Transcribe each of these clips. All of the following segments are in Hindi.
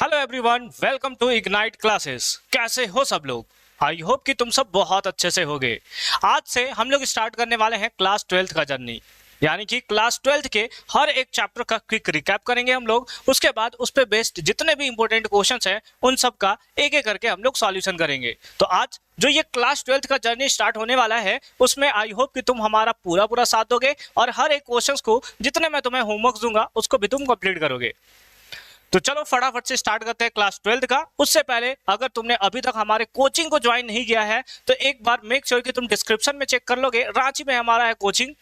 Hello everyone, welcome to Ignite Classes. कैसे हो सब लोग? आई होप कि तुम सब बहुत अच्छे से होगे। आज से हम लोग स्टार्ट करने वाले हैं क्लास 12th का जर्नी, यानी कि क्लास 12th के हर एक चैप्टर का क्विक रिकैप करेंगे हम लोग। उसके बाद उस पे बेस्ड जितने भी इंपॉर्टेंट क्वेश्चंस हैं उन सब का एक एक करके हम लोग सॉल्यूशन करेंगे। तो आज जो ये क्लास 12th का जर्नी स्टार्ट होने वाला है उसमें आई होप कि तुम हमारा पूरा पूरा साथ दोगे और हर एक क्वेश्चंस को जितने मैं तुम्हें होमवर्क दूंगा उसको भी तुम कंप्लीट करोगे। तो चलो फटाफट से स्टार्ट करते हैं क्लास 12th का। उससे पहले अगर तुमने अभी तक हमारे कोचिंग को ज्वाइन नहीं किया है तो एक बार मेक श्योर कि तुम डिस्क्रिप्शन में चेक कर लोगे। रांची में हमारा है कोचिंग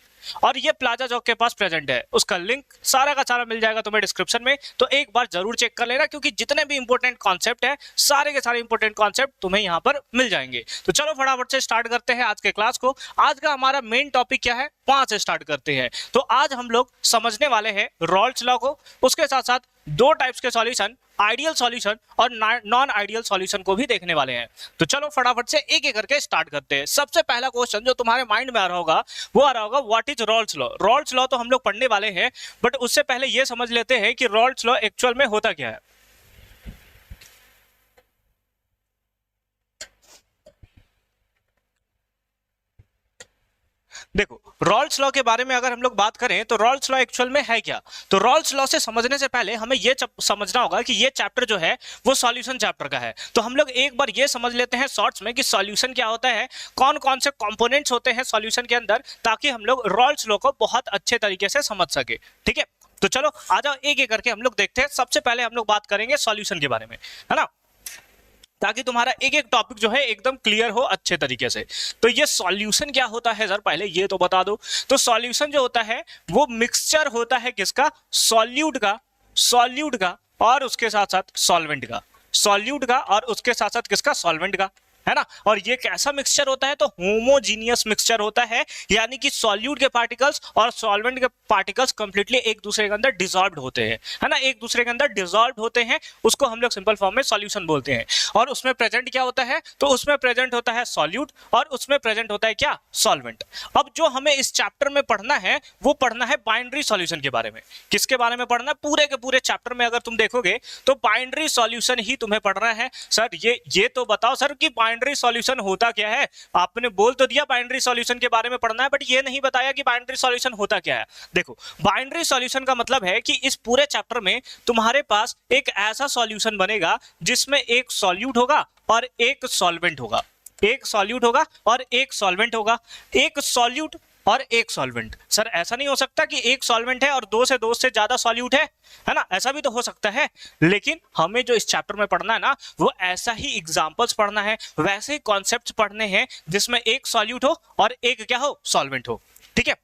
और ये प्लाजा चौक के पास प्रेजेंट है। उसका लिंक सारा का सारा मिल जाएगा तुम्हें डिस्क्रिप्शन में, तो एक बार जरूर चेक कर लेना क्योंकि जितने भी इंपॉर्टेंट कॉन्सेप्ट है सारे के सारे इंपॉर्टेंट कॉन्सेप्ट तुम्हें यहाँ पर मिल जाएंगे। तो चलो फटाफट से स्टार्ट करते हैं आज के क्लास को। आज का हमारा मेन टॉपिक क्या है, वहां से स्टार्ट करते हैं। तो आज हम लोग समझने वाले हैं रॉल्स लॉ को, उसके साथ साथ दो टाइप्स के सॉल्यूशन, आइडियल सॉल्यूशन और नॉन आइडियल सॉल्यूशन को भी देखने वाले हैं। तो चलो फटाफट से एक एक करके स्टार्ट करते हैं। सबसे पहला क्वेश्चन जो तुम्हारे माइंड में आ रहा होगा वो आ रहा होगा, what is Rawls law. Rawls law तो हम लोग पढ़ने वाले हैं, बट उससे पहले ये समझ लेते हैं कि रॉल्स लॉ एक्चुअल में होता क्या है। देखो, रॉल्स लॉ के बारे में अगर हम लोग बात करें तो रॉल्स लॉ एक्चुअल में है क्या। तो रॉल्स लॉ से समझने से पहले हमें ये समझना होगा कि ये चैप्टर जो है वो सॉल्यूशन चैप्टर का है। तो हम लोग एक बार ये समझ लेते हैं शॉर्ट्स में कि सॉल्यूशन क्या होता है, कौन कौन से कंपोनेंट्स होते हैं सॉल्यूशन के अंदर, ताकि हम लोग रॉल्स लॉ को बहुत अच्छे तरीके से समझ सके। ठीक है, तो चलो आ जाओ एक एक करके हम लोग देखते हैं। सबसे पहले हम लोग बात करेंगे सॉल्यूशन के बारे में, है ना, ताकि तुम्हारा एक एक टॉपिक जो है एकदम क्लियर हो अच्छे तरीके से। तो ये सॉल्यूशन क्या होता है सर, पहले ये तो बता दो। तो सॉल्यूशन जो होता है वो मिक्सचर होता है किसका, सॉल्यूट का और उसके साथ साथ सॉल्वेंट का। सॉल्यूट का और उसके साथ साथ किसका, सॉल्वेंट का, है ना। और ये कैसा मिक्सचर होता है, तो होमोजीनियस मिक्सचर होता है, यानी कि सॉल्यूट के पार्टिकल्स और सॉल्वेंट के पार्टिकल्स कंप्लीटली एक दूसरे के अंदर डिसॉल्व्ड होते हैं, है ना, एक दूसरे के अंदर डिसॉल्व होते हैं। उसको हम लोग सिंपल फॉर्म में सॉल्यूशन बोलते हैं। और उसमें प्रेजेंट क्या होता है, तो उसमें प्रेजेंट होता है सॉल्यूट और उसमें प्रेजेंट होता है क्या, सॉल्वेंट। अब जो हमें इस चैप्टर में पढ़ना है वो पढ़ना है बाइनरी सॉल्यूशन के बारे में। किसके बारे में पढ़ना है, पूरे के पूरे चैप्टर में अगर तुम देखोगे तो बाइनरी सॉल्यूशन ही तुम्हें पढ़ना है। सर ये तो बताओ सर कि बाइनरी सॉल्यूशन होता क्या है। आपने बोल तो दिया बाइनरी सॉल्यूशन के बारे में पढ़ना है, बट ये नहीं बताया कि बाइनरी सॉल्यूशन होता क्या है। देखो, बाइनरी सॉल्यूशन का मतलब है कि इस पूरे चैप्टर में तुम्हारे पास एक ऐसा सॉल्यूशन बनेगा जिसमें एक सॉल्यूट होगा और एक सॉल्वेंट होगा, एक सॉल्यूट होगा और एक सॉल्वेंट होगा, एक सॉल्यूट और एक सॉल्वेंट। सर ऐसा नहीं हो सकता कि एक सॉल्वेंट है और दो से ज्यादा सॉल्यूट है ना, ऐसा भी तो हो सकता है। लेकिन हमें जो इस चैप्टर में पढ़ना है ना वो ऐसा ही एग्जांपल्स पढ़ना है, वैसे ही कॉन्सेप्ट्स पढ़ने हैं जिसमें एक सॉल्यूट हो और एक क्या हो, सॉल्वेंट हो। ठीक है,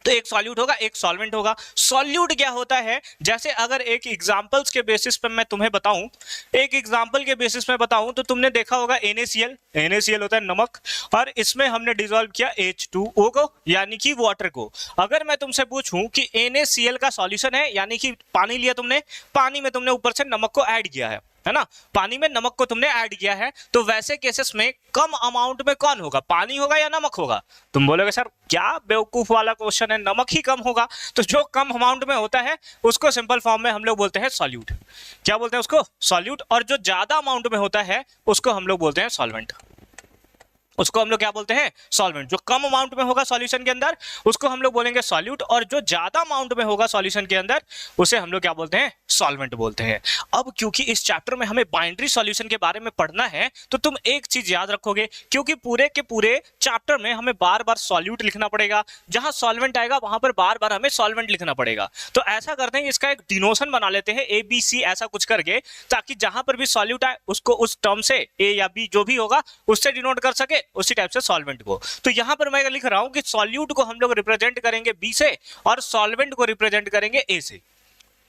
तो एक सॉल्यूट होगा एक सॉल्वेंट होगा। सॉल्यूट क्या होता है, जैसे अगर एक एग्जांपल्स के बेसिस पे मैं तुम्हें बताऊं, एक एग्जांपल के बेसिस में बताऊं तो तुमने देखा होगा NaCl होता है नमक, और इसमें हमने डिसॉल्व किया H2O को, यानी कि वाटर को। अगर मैं तुमसे पूछूं कि NaCl का सॉल्यूशन है, यानी कि पानी लिया तुमने, पानी में तुमने ऊपर से नमक को ऐड किया है ना, पानी में नमक को तुमने ऐड किया है, तो वैसे केसेस में कम अमाउंट में कौन होगा, पानी होगा या नमक होगा। तुम बोलोगे सर क्या बेवकूफ वाला क्वेश्चन है, नमक ही कम होगा। तो जो कम अमाउंट में होता है उसको सिंपल फॉर्म में हम लोग बोलते हैं सॉल्यूट। क्या बोलते हैं उसको, सॉल्यूट। और जो ज्यादा अमाउंट में होता है उसको हम लोग बोलते हैं सॉल्वेंट। उसको हम लोग क्या बोलते हैं, सॉल्वेंट। जो कम अमाउंट में होगा सॉल्यूशन के अंदर उसको हम लोग बोलेंगे सॉल्यूट, और जो ज्यादा अमाउंट में होगा सॉल्यूशन के अंदर उसे हम लोग क्या बोलते हैं, सॉल्वेंट बोलते हैं। अब क्योंकि इस चैप्टर में हमें बाइनरी सॉल्यूशन के बारे में पढ़ना है तो तुम एक चीज याद रखोगे, क्योंकि पूरे के पूरे चैप्टर में हमें बार बार सॉल्यूट लिखना पड़ेगा, जहां सॉल्वेंट आएगा वहां पर बार बार हमें सॉल्वेंट लिखना पड़ेगा। तो ऐसा करते हैं, इसका एक डिनोशन बना लेते हैं ABC ऐसा कुछ करके, ताकि जहां पर भी सॉल्यूट आए उसको उस टर्म से A या B जो भी होगा उससे डिनोट कर सके, उसी टाइप से सॉल्वेंट को। तो यहां पर मैं लिख रहा हूं कि सॉल्यूट को हम लोग रिप्रेजेंट करेंगे B से और सॉल्वेंट को रिप्रेजेंट करेंगे A से।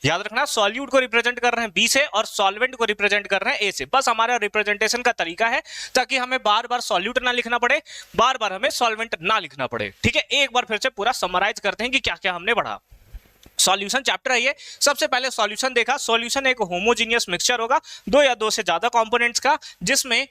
याद रखना, सॉल्यूट को रिप्रेजेंट कर रहे हैं B से और सॉल्वेंट को रिप्रेजेंट कर रहे हैं A से। बस हमारा रिप्रेजेंटेशन का तरीका है, ताकि हमें बार बार सॉल्यूट ना लिखना पड़े, बार बार हमें सॉल्वेंट ना लिखना पड़े। ठीक है, एक बार फिर से पूरा समराइज करते हैं कि क्या क्या हमने पढ़ा। सॉल्यूशन चैप्टर है ये। सबसे पहले सॉल्यूशन देखा, सॉल्यूशन एक होमोजीनियस मिक्सचर होगा, दो या दो से ज्यादा कंपोनेंट्स का, जिसमें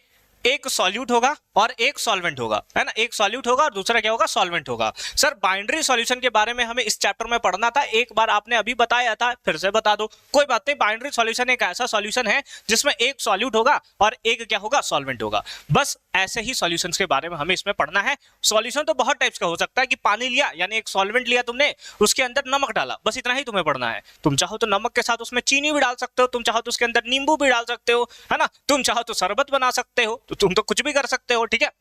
एक सॉल्यूट होगा और एक सॉल्वेंट होगा, है ना, एक सॉल्यूट होगा और दूसरा क्या होगा, सॉल्वेंट होगा। सर बाइनरी सॉल्यूशन के बारे में हमें इस चैप्टर में पढ़ना था, एक बार आपने अभी बताया था, फिर से बता दो, कोई बात नहीं। बाइनरी सॉल्यूशन एक ऐसा सॉल्यूशन है जिसमें एक सॉल्यूट होगा और एक क्या होगा, सॉल्वेंट होगा। बस ऐसे ही सॉल्यूशंस के बारे में हमें इसमें पढ़ना है। सॉल्यूशन तो बहुत टाइप्स का हो सकता है कि पानी लिया यानी एक सॉल्वेंट लिया तुमने, उसके अंदर नमक डाला, बस इतना ही तुम्हें पढ़ना है। तुम चाहो तो नमक के साथ उसमें चीनी भी डाल सकते हो, तुम चाहो तो उसके अंदर नींबू भी डाल सकते हो, है ना, तुम चाहो तो शरबत बना सकते हो, तो तुम तो कुछ भी कर सकते हो, ठीक है।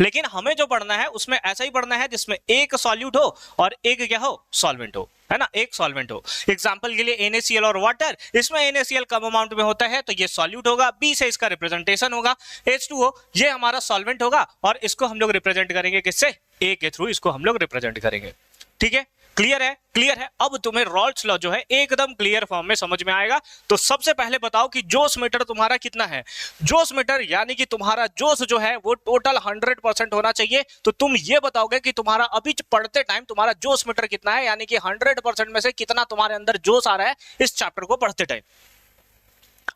लेकिन हमें जो पढ़ना है उसमें ऐसा ही पढ़ना है जिसमें एक सॉल्यूट हो और एक क्या हो, सॉल्वेंट हो, है ना, एक सॉल्वेंट हो। एग्जांपल के लिए NaCl और वाटर, इसमें NaCl कम अमाउंट में होता है तो ये सॉल्यूट होगा, B से इसका रिप्रेजेंटेशन होगा। H2O ये हमारा सॉल्वेंट होगा और इसको हम लोग रिप्रेजेंट करेंगे किससे, A के थ्रू इसको हम लोग रिप्रेजेंट करेंगे, ठीक है। क्लियर है, क्लियर है। अब तुम्हें रॉल्स लॉ जो है एकदम क्लियर फॉर्म में समझ में आएगा। तो सबसे पहले बताओ कि जोश मीटर तुम्हारा कितना है। जोश मीटर यानी कि तुम्हारा जोश जो है वो टोटल 100% होना चाहिए। तो तुम ये बताओगे कि तुम्हारा अभी पढ़ते टाइम तुम्हारा जोश मीटर कितना है, यानी कि 100% में से कितना तुम्हारे अंदर जोश आ रहा है इस चैप्टर को पढ़ते टाइम।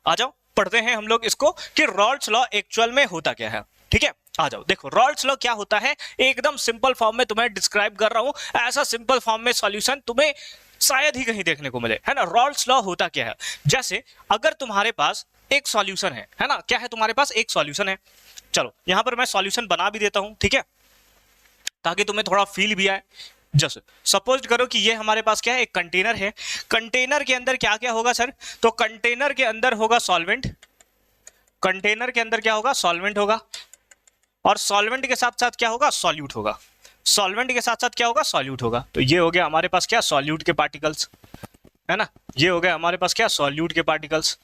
आ जाओ पढ़ते हैं हम लोग इसको कि रॉल्स लॉ एक्चुअल में होता क्या है, ठीक है। आ जाओ, देखो रॉल्स लॉ क्या होता है, एकदम सिंपल फॉर्म में तुम्हें डिस्क्राइब कर रहा हूं। ऐसा सिंपल फॉर्म में सॉल्यूशन तुम्हें शायद ही कहीं देखने को मिले, है ना। रॉल्स लॉ होता क्या है, जैसे अगर तुम्हारे पास एक सॉल्यूशन है ना, क्या है तुम्हारे पास एक सॉल्यूशन है। चलो यहां पर मैं सॉल्यूशन बना भी देता हूं, ठीक है, ताकि तुम्हें थोड़ा फील भी आए। जैसे सपोज करो कि ये हमारे पास क्या है, एक कंटेनर है। कंटेनर के अंदर क्या क्या होगा सर, तो कंटेनर के अंदर होगा सॉल्वेंट, कंटेनर के अंदर क्या होगा, सॉल्वेंट होगा, और सॉल्वेंट के साथ साथ क्या होगा, सॉल्यूट होगा। सॉल्वेंट के साथ साथ क्या होगा, सॉल्यूट होगा। तो ये हो गया हमारे पास क्या, सॉल्यूट के पार्टिकल्स, है ना, ये हो गया हमारे पास क्या, सॉल्यूट के पार्टिकल्स।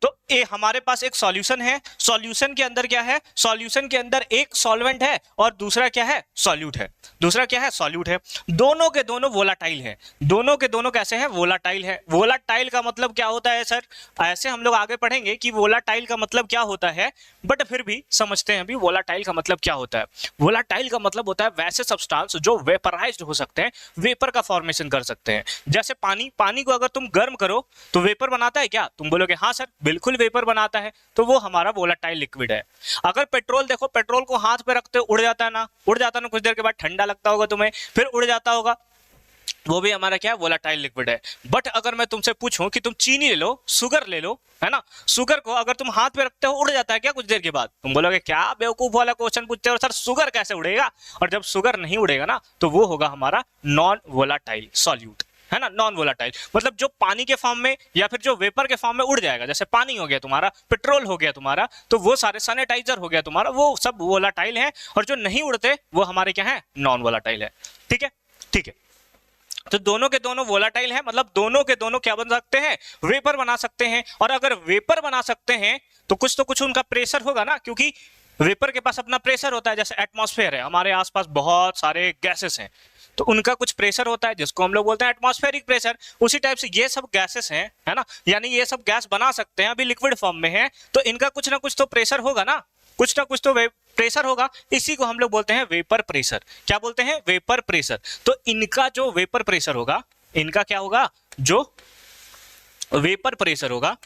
तो ये हमारे पास एक सॉल्यूशन है, सॉल्यूशन के अंदर क्या है, सॉल्यूशन के अंदर एक सॉल्वेंट है और दूसरा क्या है, सॉल्यूट है, दूसरा क्या है, सॉल्यूट है। दोनों के दोनों वोलाटाइल है, दोनों के दोनों कैसे हैं, वोलाटाइल है। वोलाटाइल का मतलब क्या होता है सर, ऐसे हम लोग आगे पढ़ेंगे कि वोलाटाइल का मतलब क्या होता है, बट फिर भी समझते हैं अभी वोलाटाइल का मतलब क्या होता है। वोलाटाइल का मतलब होता है वैसे सब्सटेंस जो वेपराइज्ड हो सकते हैं, वेपर का फॉर्मेशन कर सकते हैं। जैसे पानी, पानी को अगर तुम गर्म करो तो वेपर बनाता है क्या, तुम बोलोगे हाँ सर बिल्कुल वेपर बनाता है, तो वो हमारा वोलाटाइल लिक्विड है। अगर पेट्रोल देखो, पेट्रोल को हाथ पे रखते हो उड़ जाता है ना, उड़ जाता है ना, कुछ देर के बाद ठंडा लगता होगा तुम्हें, फिर उड़ जाता होगा, वो भी हमारा क्या है, वोलाटाइल लिक्विड है। बट अगर मैं तुमसे पूछूं कि तुम चीनी ले लो, शुगर ले लो, है ना, शुगर को अगर तुम हाथ पे रखते हो उड़ जाता है क्या कुछ देर के बाद, तुम बोलोगे क्या बेवकूफ वाला क्वेश्चन पूछते हो सर, शुगर कैसे उड़ेगा। और जब शुगर नहीं उड़ेगा ना तो वो होगा हमारा नॉन वोलाटाइल सॉल्यूट, है ना, नॉन वोलाटाइल। मतलब जो पानी के फॉर्म में या फिर जो वेपर के फॉर्म में उड़ जाएगा, जैसे पानी हो गया तुम्हारा, पेट्रोल हो गया तुम्हारा, तो वो सारे सैनिटाइजर हो गया तुम्हारा, वो सब वोलाटाइल है। और जो नहीं उड़ते वो हमारे क्या है, नॉन वोलाटाइल है, ठीक है, ठीक है। तो दोनों के दोनों वोलाटाइल है, मतलब दोनों के दोनों क्या बन सकते हैं, वेपर बना सकते हैं। और अगर वेपर बना सकते हैं तो कुछ उनका प्रेशर होगा ना, क्योंकि वेपर के पास अपना प्रेशर होता है। जैसे एटमॉस्फेयर है, हमारे आसपास बहुत सारे गैसेस हैं, तो उनका कुछ प्रेशर होता है जिसको हम लोग बोलते हैं एटमॉस्फेरिक प्रेशर। उसी टाइप से ये सब गैसेस हैं, है ना, यानी ये सब गैस बना सकते हैं, अभी लिक्विड फॉर्म में है, तो इनका कुछ ना कुछ तो प्रेशर होगा ना, कुछ ना कुछ तो प्रेशर होगा। इसी को हम लोग बोलते हैं वेपर प्रेशर। क्या बोलते हैं, वेपर प्रेशर। तो इनका जो वेपर प्रेशर होगा, इनका क्या होगा, जो वेपर प्रेशर होगा,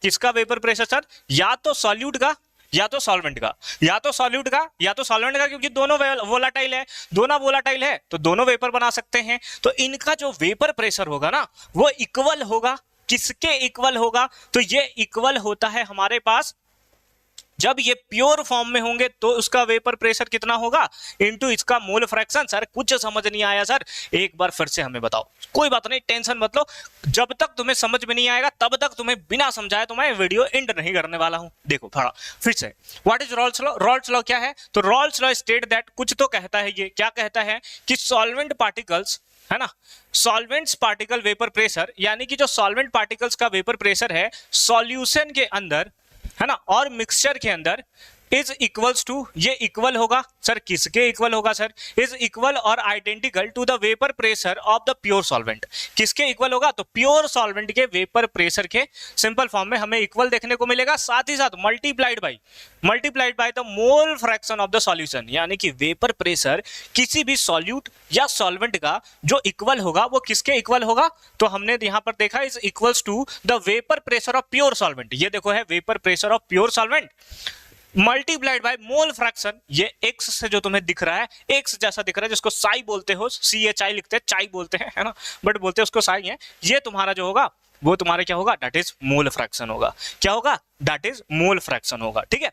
किसका वेपर प्रेशर सर, या तो सॉल्यूट का या तो सॉल्वेंट का, या तो सॉल्यूट का या तो सॉल्वेंट का, क्योंकि दोनों वोलाटाइल है, दोनों वोलाटाइल है तो दोनों वेपर बना सकते हैं। तो इनका जो वेपर प्रेशर होगा ना वो इक्वल होगा, किसके इक्वल होगा, तो ये इक्वल होता है हमारे पास, जब ये प्योर फॉर्म में होंगे तो उसका वेपर प्रेशर कितना होगा इनटू इसका मोल फ्रैक्शन। सर कुछ समझ नहीं आया सर, एक बार फिर से हमें बताओ। कोई बात नहीं, टेंशन मत लो, जब तक तुम्हें समझ में नहीं आएगा तब तक तुम्हें बिना समझाए तो मैं वीडियो एंड नहीं करने वाला हूं। देखो थोड़ा फिर से, what is Rawls law. Rawls law क्या है, तो रॉल्स लॉ स्टेट दैट, कुछ तो कहता है, ये क्या कहता है कि सॉल्वेंट पार्टिकल्स, है ना, सॉल्वेंट्स पार्टिकल वेपर प्रेशर, यानी कि जो सॉल्वेंट पार्टिकल्स का वेपर प्रेशर है सॉल्यूशन के अंदर, है ना, और मिक्सचर के अंदर इज इक्वल्स टू, ये इक्वल होगा सर, किसके इक्वल होगा सर, इज इक्वल और identical to the vapour pressure of the pure solvent. किसके इक्वल होगा, तो प्योर सॉल्वेंट के वेपर प्रेशर के सिंपल फॉर्म में हमें इक्वल देखने को मिलेगा, साथ ही साथ multiplied by the mole fraction of the solution, यानी कि वेपर प्रेशर किसी भी सॉल्यूट या सॉल्वेंट का जो इक्वल होगा वो किसके इक्वल होगा, तो हमने यहां पर देखा is equals to the vapour pressure of pure solvent, ये देखो है vapour pressure of pure solvent multiplied by mole fraction, ये एक्स से जो तुम्हें दिख रहा है, एक्स जैसा दिख रहा है जिसको साई बोलते हो, CHI लिखते हैं, चाई बोलते हैं, है ना, बट बोलते हैं उसको साई है, ये तुम्हारा जो होगा वो तुम्हारा क्या होगा, दैट इज मोल फ्रैक्शन होगा। क्या होगा, दैट इज मोल फ्रैक्शन होगा। ठीक है,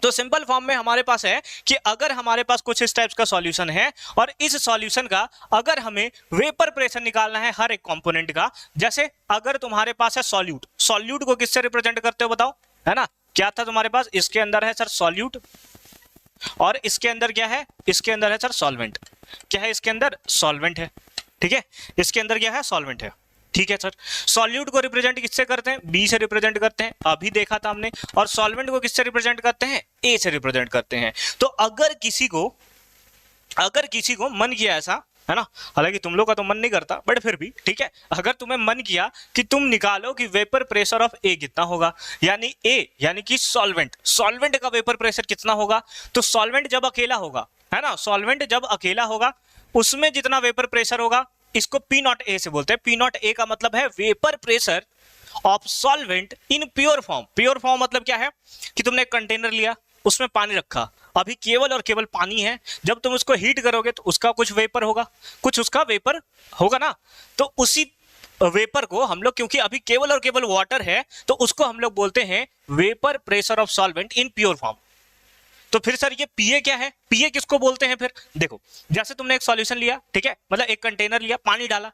तो सिंपल फॉर्म में हमारे पास है कि अगर हमारे पास कुछ इस टाइप्स का सॉल्यूशन है और इस सॉल्यूशन का अगर हमें वेपर प्रेशर निकालना है हर एक कंपोनेंट का, जैसे अगर तुम्हारे पास है सॉल्यूट, सॉल्यूट को किससे रिप्रेजेंट करते हो बताओ, है ना, क्या था तुम्हारे पास, इसके अंदर है सर सॉल्यूट और इसके अंदर क्या है, इसके अंदर है सर सॉल्वेंट, क्या है इसके अंदर, सॉल्वेंट है। ठीक है, इसके अंदर क्या है, सॉल्वेंट है। ठीक है सर, सॉल्यूट को रिप्रेजेंट किससे करते हैं, बी से रिप्रेजेंट करते हैं, अभी देखा था हमने, और सॉल्वेंट को किससे रिप्रेजेंट करते हैं, ए से रिप्रेजेंट करते हैं। तो अगर किसी को मन किया ऐसा, है ना, हालांकि तुम लोग का तो मन नहीं करता बट फिर भी ठीक है, अगर तुम्हें मन किया कि तुम निकालो कि वेपर प्रेशर ऑफ ए कितना होगा, यानी ए यानी कि सॉल्वेंट का वेपर प्रेशर कितना होगा, तो सॉल्वेंट जब अकेला होगा, है ना, सॉल्वेंट जब अकेला होगा उसमें जितना वेपर प्रेशर होगा, इसको पी नॉट ए से बोलते हैं। पी नॉट ए का मतलब है vapour pressure of solvent in pure form. Pure form मतलब क्या है कि तुमने एक कंटेनर लिया, उसमें पानी रखा, अभी केवल और केवल पानी है, जब तुम उसको हीट करोगे तो उसका कुछ वेपर होगा, कुछ उसका वेपर होगा ना, तो उसी वेपर को हम लोग, क्योंकि अभी केवल और केवल वाटर है, तो उसको हम लोग बोलते हैं vapour pressure of solvent in pure form. तो फिर सर ये पीए क्या है, पीए किसको बोलते हैं, फिर देखो, जैसे तुमने एक सॉल्यूशन लिया, ठीक है, मतलब एक कंटेनर लिया, पानी डाला,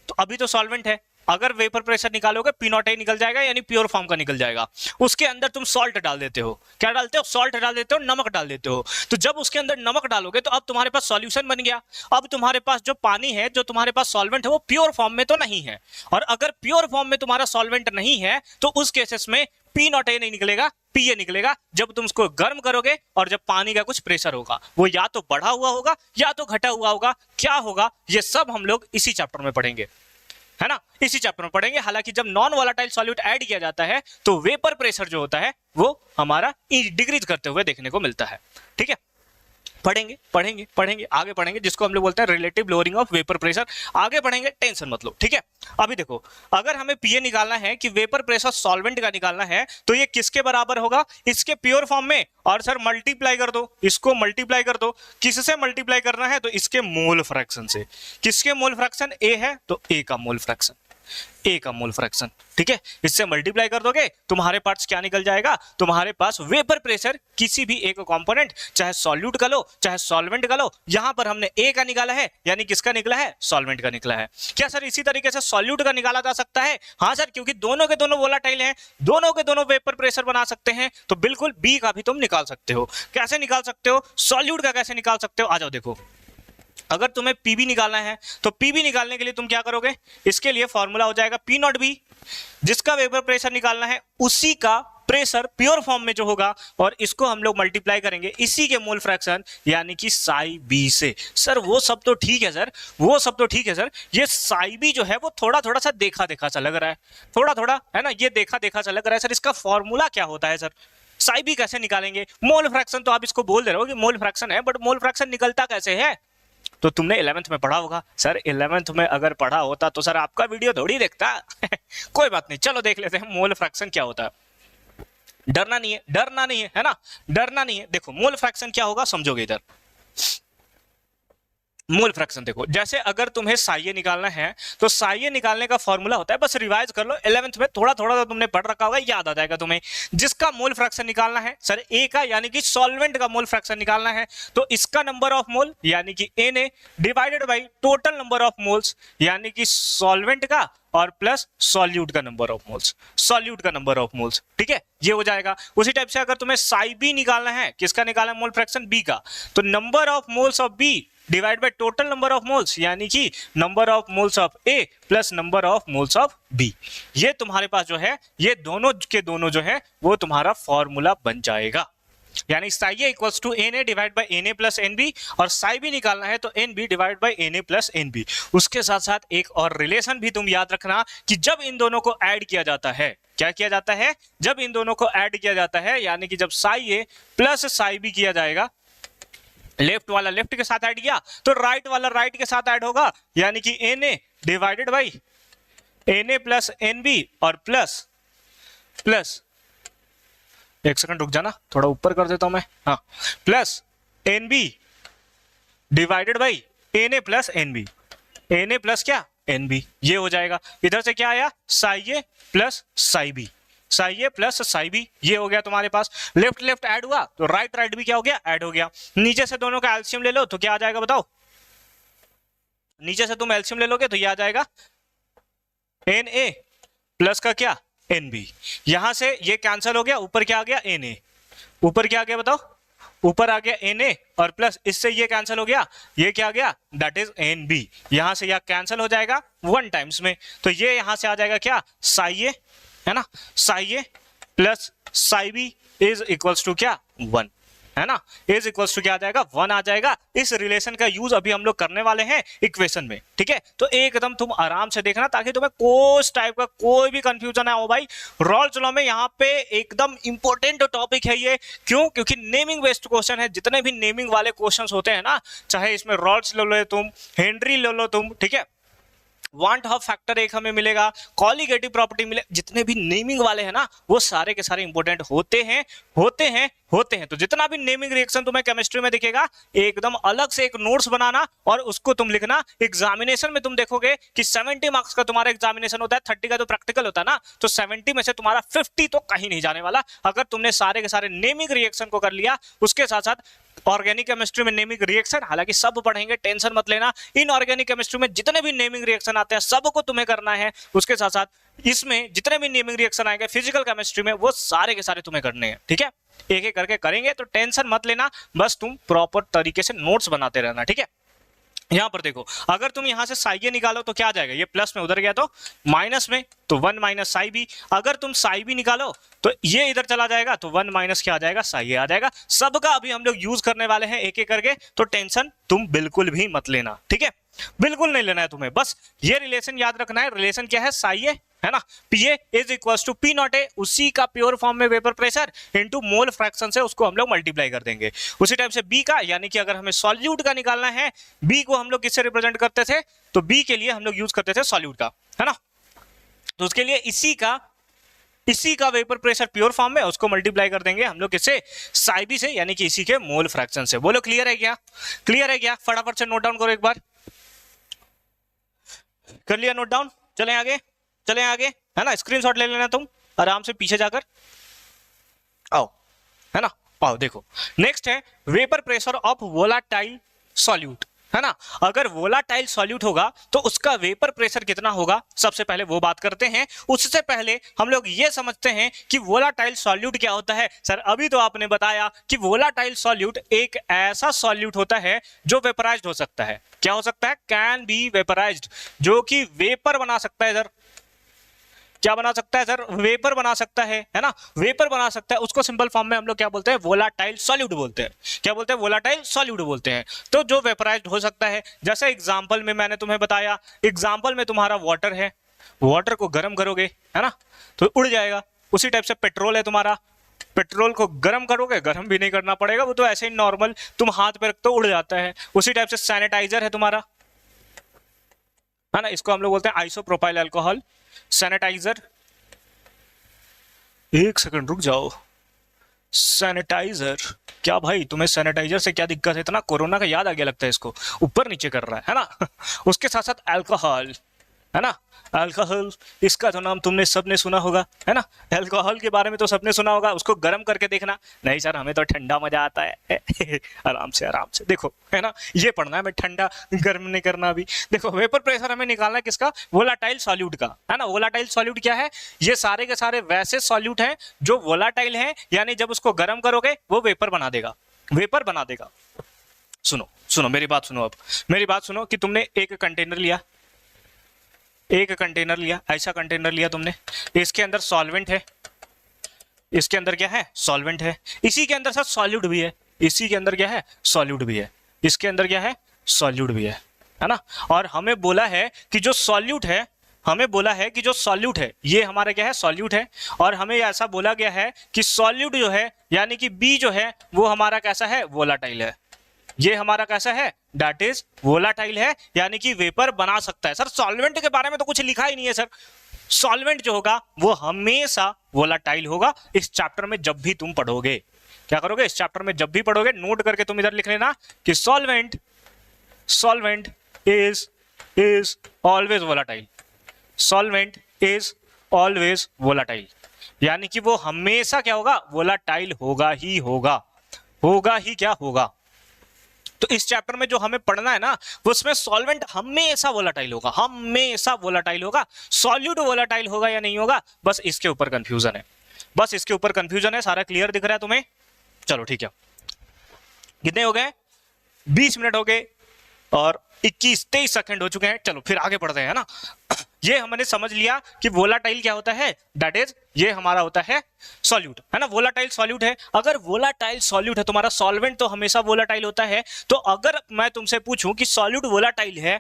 तो अभी तो सॉल्वेंट है, अगर वेपर प्रेशर निकालोगे पी नॉट ए निकल जाएगा, यानी प्योर फॉर्म का निकल जाएगा। उसके अंदर तुम सॉल्ट डाल देते हो, क्या डालते हो, सॉल्ट डाल देते हो, नमक डाल देते हो। तो जब उसके अंदर नमक डालोगे तो अब तुम्हारे पास सॉल्यूशन बन गया। अब तुम्हारे पास जो पानी है, जो तुम्हारे पास सॉल्वेंट है, वो प्योर फॉर्म में तो नहीं है, और अगर प्योर फॉर्म में तुम्हारा सॉल्वेंट नहीं है तो उस केसेस में पी नॉट ए नहीं निकलेगा, पीए निकलेगा। जब तुम उसको गर्म करोगे और जब पानी का कुछ प्रेशर होगा, वो या तो बढ़ा हुआ होगा या तो घटा हुआ होगा, क्या होगा ये सब हम लोग इसी चैप्टर में पढ़ेंगे, है ना, इसी चैप्टर में पढ़ेंगे। हालांकि जब नॉन वोलेटाइल सॉल्यूट ऐड किया जाता है तो वेपर प्रेशर जो होता है वो हमारा डिक्रीज करते हुए देखने को मिलता है। ठीक है, पढ़ेंगे आगे पढ़ेंगे, जिसको हम लोग बोलते हैं relative lowering of vapour pressure, आगे पढ़ेंगे, टेंशन मत लो। ठीक है, अभी देखो, अगर हमें पीए निकालना है कि वेपर प्रेशर सॉल्वेंट का निकालना है, तो ये किसके बराबर होगा, इसके प्योर फॉर्म में, और सर मल्टीप्लाई कर दो, इसको मल्टीप्लाई कर दो, किससे मल्टीप्लाई करना है, तो इसके मोल फ्रैक्शन से। किसके मोल फ्रैक्शन, ए है तो ए का मोल फ्रैक्शन, ए का मोल फ्रैक्शन। ठीक है, इससे मल्टीप्लाई कर दोगे, तुम्हारे पास क्या निकल जाएगा, तुम्हारे पास वेपर प्रेशर किसी भी एक कंपोनेंट, चाहे सॉल्यूट का लो चाहे सॉल्वेंट का लो, यहां पर हमने ए का निकाला है, यानी किसका निकला है, सॉल्वेंट का निकला है। क्या सर इसी तरीके से सॉल्यूट का निकाला जा सकता है, हाँ सर, क्योंकि दोनों के दोनों वोलेटाइल हैं, दोनों के दोनों वेपर प्रेशर बना सकते हैं, तो बिल्कुल बी का भी तुम निकाल सकते हो। कैसे निकाल सकते हो, सॉल्यूट का कैसे निकाल सकते हो, आ जाओ देखो। अगर तुम्हें पीबी निकालना है तो पीबी निकालने के लिए तुम क्या करोगे, इसके लिए फॉर्मूला हो जाएगा पी नॉट बी, जिसका वेपर प्रेशर निकालना है उसी का प्रेशर प्योर फॉर्म में जो होगा, और इसको हम लोग मल्टीप्लाई करेंगे इसी के मोल फ्रैक्शन यानी कि साई बी से। सर वो सब तो ठीक है सर, वो सब तो ठीक है सर, ये साई बी जो है वो थोड़ा थोड़ा सा देखा देखा सा लग रहा है, थोड़ा थोड़ा, है ना, ये देखा देखा सा लग रहा है सर, इसका फॉर्मूला क्या होता है सर, साई बी कैसे निकालेंगे, मोल फ्रैक्शन तो आप इसको बोल दे रहे हो कि मोल फ्रैक्शन है, बट मोल फ्रैक्शन निकलता कैसे है, तो तुमने 11th में पढ़ा होगा। सर 11th में अगर पढ़ा होता तो सर आपका वीडियो थोड़ी देखता कोई बात नहीं, चलो देख लेते हैं मोल फ्रैक्शन क्या होता है। डरना नहीं है ना, डरना नहीं है। देखो मोल फ्रैक्शन क्या होगा समझोगे इधर। मोल फ्रैक्शन देखो, जैसे अगर तुम्हें साइए निकालना है तो साइए निकालने का फॉर्मूला होता है, बस रिवाइज कर लो, 11th में थोड़ा थोड़ा तो तुमने पढ़ रखा होगा, याद आ जाएगा तुम्हें। जिसका मोल फ्रैक्शन निकालना है सर ए का, यानी कि सॉल्वेंट का मोल फ्रैक्शन निकालना है, तो इसका नंबर ऑफ मोल यानी कि Na divided by total number of moles यानी कि सॉल्वेंट का, और प्लस सॉल्यूट का नंबर ऑफ मोल्स, ठीक है, ये हो जाएगा। उसी टाइप से अगर तुम्हें साई बी निकालना है, किसका निकालना है मोल फ्रैक्शन, बी का, तो number of moles of B divide by total number of moles यानी कि number of moles of A plus number of moles of B, ये तुम्हारे पास जो है, ये दोनों के दोनों जो है वो तुम्हारा फॉर्मूला बन जाएगा। यानी psi A equals to N A divide by N A plus N B, और साई बी निकालना है तो N B divide by N A plus N B. उसके साथ साथ एक और रिलेशन भी तुम याद रखना कि जब इन दोनों को ऐड किया जाता है, क्या किया जाता है, जब इन दोनों को ऐड किया जाता है, यानी कि जब Sai A plus psi B किया जाएगा, लेफ्ट वाला लेफ्ट के साथ ऐड किया तो राइट वाला राइट के साथ ऐड होगा, यानी कि N A divided by N A plus N B और प्लस प्लस, एक सेकंड रुक जाना, थोड़ा ऊपर कर देता हूं मैं, हाँ, plus N B divided by N A plus N B, N A plus क्या एन बी, ये हो जाएगा। इधर से क्या आया, psi A plus psi B, psi A plus psi B, ये हो गया तुम्हारे पास। लेफ्ट लेफ्ट ऐड हुआ तो राइट राइट भी क्या हो गया, ऐड हो गया। नीचे से दोनों का एलसीएम ले लो तो क्या आ जाएगा बताओ, नीचे से तुम एलसीएम ले लोगे तो ये आ जाएगा एन ए प्लस का क्या एन बी, यहां से ये कैंसिल हो गया, ऊपर क्या आ गया एन ए, ऊपर क्या आ गया बताओ, ऊपर आ गया एन ए और प्लस इससे ये कैंसिल हो गया, ये क्या आ गया दैट इज एन बी, यहां से यह कैंसिल हो जाएगा वन टाइम्स में, तो ये यहां से आ जाएगा क्या साई ए, है ना, psi A plus psi B is equals to क्या वन, है ना, इज इक्वल्स टू क्या आ जाएगा वन आ जाएगा। इस रिलेशन का यूज अभी हम लोग करने वाले हैं इक्वेशन में, ठीक है, तो एकदम तुम आराम से देखना ताकि तुम्हें कोई टाइप का कोई भी कंफ्यूजन ना हो भाई। रॉल्स लॉ में यहाँ पे एकदम इंपॉर्टेंट टॉपिक है ये, क्यों, क्योंकि नेमिंग बेस्ड क्वेश्चन है, जितने भी नेमिंग वाले क्वेश्चंस होते हैं ना, चाहे इसमें रॉल्स ले लो तुम, हेनरी ले लो तुम, ठीक है, वांट हब फैक्टर एक हमें मिलेगा, कॉलिगेटिव प्रॉपर्टी मिले, जितने भी नेमिंग वाले हैं ना वो सारे के सारे इंपॉर्टेंट होते हैं। तो जितना भी नेमिंग रिएक्शन तुम्हें केमिस्ट्री में दिखेगा एकदम अलग से एक नोट्स बनाना और उसको तुम लिखना। एग्जामिनेशन में तुम देखोगे कि 70 मार्क्स का तुम्हारा एग्जामिनेशन होता है, 30 का तो प्रैक्टिकल होता है ना, तो 70 में से तुम्हारा 50 तो कहीं नहीं जाने वाला अगर तुमने सारे के सारे नेमिंग रिएक्शन को कर लिया। उसके साथ साथ ऑर्गेनिक केमिस्ट्री में नेमिंग रिएक्शन हालांकि सब पढ़ेंगे, टेंशन मत लेना। इनऑर्गेनिक केमिस्ट्री में जितने भी नेमिंग रिएक्शन आते हैं सबको तुम्हें करना है। उसके साथ साथ इसमें जितने भी नेमिंग रिएक्शन आएंगे फिजिकल केमिस्ट्री में वो सारे के सारे तुम्हें करने हैं, ठीक है, एक एक करके करेंगे, तो टेंशन मत लेना, बस तुम प्रॉपर तरीके से नोट्स बनाते रहना, ठीक है। यहां पर देखो, अगर तुम यहां से साई ए निकालो तो क्या आ जाएगा, ये प्लस में उधर गया तो माइनस में, तो 1 माइनस साई बी। अगर तुम साई बी निकालो तो ये इधर चला जाएगा तो 1 माइनस क्या आ जाएगा, साई ए आ जाएगा। सबका अभी हम लोग यूज करने वाले हैं एक एक करके, तो टेंशन तुम बिल्कुल भी मत लेना, ठीक है, बिल्कुल नहीं लेना है तुम्हें, बस ये रिलेशन याद रखना है। रिलेशन क्या है, साई ए है ना, P A is equals to P naught A, उसी का प्योर फॉर्म में vapour pressure into mole fraction से उसको हम लोग मल्टीप्लाई कर देंगे। उसी टाइप से बी का, यानी कि अगर हमें सॉल्यूट का निकालना है, बी को हम लोग किससे रिप्रेजेंट करते थे, तो बी के लिए हम लोग यूज करते थे सॉल्यूट का, है ना, तो उसके लिए इसी का वेपर प्रेशर प्योर फॉर्म में उसको मल्टीप्लाई कर देंगे हम लोग किससे, साई बी से, यानी कि इसी के मोल फ्रैक्शन से। बोलो क्लियर है क्या, क्लियर है क्या, फटाफट से नोट डाउन करो, एक बार कर लिया नोट डाउन, चलें आगे, है ना, स्क्रीनशॉट ले लेना तुम आराम से, पीछे जाकर आओ, है ना, आओ देखो। नेक्स्ट है vapour pressure of volatile solute, है ना, अगर वोलाटाइल सॉल्यूट होगा तो उसका वेपर प्रेशर कितना होगा, सबसे पहले वो बात करते हैं। उससे पहले हम लोग ये समझते हैं कि वोलाटाइल सॉल्यूट क्या होता है। सर अभी तो आपने बताया कि वोलाटाइल सॉल्यूट एक ऐसा सॉल्यूट होता है जो वेपराइज्ड हो सकता है, क्या हो सकता है, कैन बी वेपराइज्ड, जो कि वेपर बना सकता है। सर क्या बना सकता है, सर वेपर बना सकता है ना, वेपर बना सकता है, उसको सिंपल फॉर्म में हम लोग क्या बोलते हैं, वोलाटाइल सॉल्यूट बोलते हैं। क्या बोलते हैं, वोलाटाइल सॉल्यूट बोलते हैं। तो जो वेपराइज्ड हो सकता है, जैसे एग्जांपल में मैंने तुम्हें बताया, एग्जांपल में तुम्हारा वाटर है, वाटर को गर्म करोगे, है ना, तो उड़ जाएगा। उसी टाइप से पेट्रोल है तुम्हारा, पेट्रोल को गर्म करोगे, गर्म भी नहीं करना पड़ेगा, वो तो ऐसे ही नॉर्मल तुम हाथ पे रखते हो उड़ जाता है। उसी टाइप से सैनिटाइजर है तुम्हारा, है ना, इसको हम लोग बोलते हैं आइसोप्रोपाइल अल्कोहल सैनिटाइजर। एक सेकंड रुक जाओ, सैनिटाइजर, क्या भाई तुम्हें सैनिटाइजर से क्या दिक्कत है, इतना कोरोना का याद आ गया लगता है, इसको ऊपर नीचे कर रहा है ना। उसके साथ साथ अल्कोहल, है ना, अल्कोहल, इसका तो नाम तुमने सबने सुना होगा, है ना, अल्कोहल के बारे में तो सबने सुना होगा। उसको गर्म करके देखना, नहीं सर हमें तो ठंडा मजा आता है। आराम से देखो, है ना, ये पढ़ना है, मैं ठंडा गर्म नहीं करना। अभी देखो वेपर प्रेशर हमें निकालना है किसका, वोलाटाइल सॉल्यूट का, है ना। वोलाटाइल सॉल्यूट क्या है, ये सारे के सारे वैसे सॉल्यूट हैं जो वोलाटाइल हैं, यानी जब उसको गर्म करोगे वो वेपर बना देगा, वेपर बना देगा। सुनो मेरी बात सुनो, अब मेरी बात सुनो कि तुमने एक कंटेनर लिया, ऐसा कंटेनर लिया तुमने, इसके अंदर सॉल्वेंट है, इसके अंदर क्या है, सॉल्वेंट है, इसी के अंदर सर सॉल्यूट भी है, इसी के अंदर क्या है, सॉल्यूट भी है, इसके अंदर क्या है, सॉल्यूट भी है ना। और हमें बोला है कि जो सॉल्यूट है, हमें बोला है कि जो सॉल्यूट है ये हमारा क्या है, सॉल्यूट है। और हमें ऐसा बोला गया है कि सॉल्यूट जो है यानी कि बी जो है वो हमारा कैसा है, वोलाटाइल है। ये हमारा कैसा है, दैट इज वोलाटाइल है, यानी कि वेपर बना सकता है। सर सॉल्वेंट के बारे में तो कुछ लिखा ही नहीं है सर। सॉल्वेंट जो होगा वो हमेशा वोलाटाइल होगा। इस चैप्टर में जब भी तुम पढ़ोगे, क्या करोगे, इस चैप्टर में जब भी पढ़ोगे नोट करके तुम इधर लिख लेना कि solvent is always volatile, solvent is always volatile, यानी कि वो हमेशा क्या होगा, वोलाटाइल होगा ही होगा, होगा ही क्या होगा। तो इस चैप्टर में जो हमें पढ़ना है ना, उसमें सॉल्वेंट हमेशा वोलाटाइल होगा, हमेशा वोलाटाइल होगा। सॉल्यूट वोलाटाइल होगा या नहीं होगा, बस इसके ऊपर कंफ्यूजन है, बस इसके ऊपर कंफ्यूजन है। सारा क्लियर दिख रहा है तुम्हें? चलो ठीक है, कितने हो गए, 20 मिनट हो गए और 21-23 सेकंड हो चुके हैं। चलो फिर आगे बढ़ते हैं ना। ये हमने समझ लिया कि वोलाटाइल क्या होता है, दैट इज ये हमारा होता है सॉल्यूट, है ना। वोलाटाइल सॉल्यूट है। अगर वोलाटाइल सॉल्यूट है, तुम्हारा सॉल्वेंट तो हमेशा वोलाटाइल होता है। तो अगर मैं तुमसे पूछूं कि सॉल्यूट वोलाटाइल है,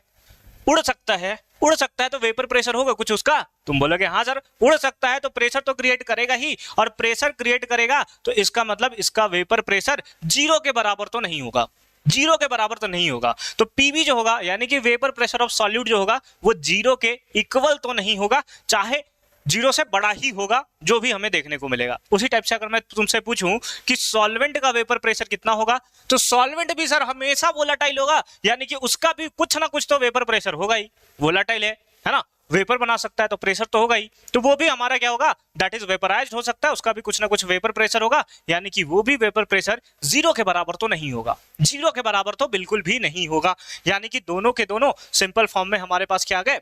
उड़ सकता है, उड़ सकता है तो वेपर प्रेशर होगा कुछ उसका, तुम बोलोगे हाँ सर उड़ सकता है तो प्रेशर तो क्रिएट करेगा ही, और प्रेशर क्रिएट करेगा तो इसका मतलब इसका वेपर प्रेशर जीरो के बराबर तो नहीं होगा, जीरो के बराबर तो नहीं होगा। तो पीवी जो होगा यानी कि वेपर प्रेशर ऑफ सॉल्यूट जो होगा वो जीरो के इक्वल तो नहीं होगा, चाहे जीरो से बड़ा ही होगा, जो भी हमें देखने को मिलेगा। उसी टाइप से अगर मैं तुमसे पूछूं कि सॉल्वेंट का वेपर प्रेशर कितना होगा, तो सॉल्वेंट भी सर हमेशा वोलाटाइल होगा, यानी कि उसका भी कुछ ना कुछ तो वेपर प्रेशर होगा ही, वोलाटाइल है ना, वेपर बना सकता है तो प्रेशर तो होगा ही। तो वो भी हमारा क्या होगा, दैट इज वेपराइज्ड हो सकता है, उसका भी कुछ ना कुछ वेपर प्रेशर होगा, यानी कि वो भी वेपर प्रेशर जीरो के बराबर तो नहीं होगा, जीरो के बराबर तो बिल्कुल भी नहीं होगा। यानी कि दोनों के दोनों सिंपल फॉर्म में हमारे पास क्या आ गए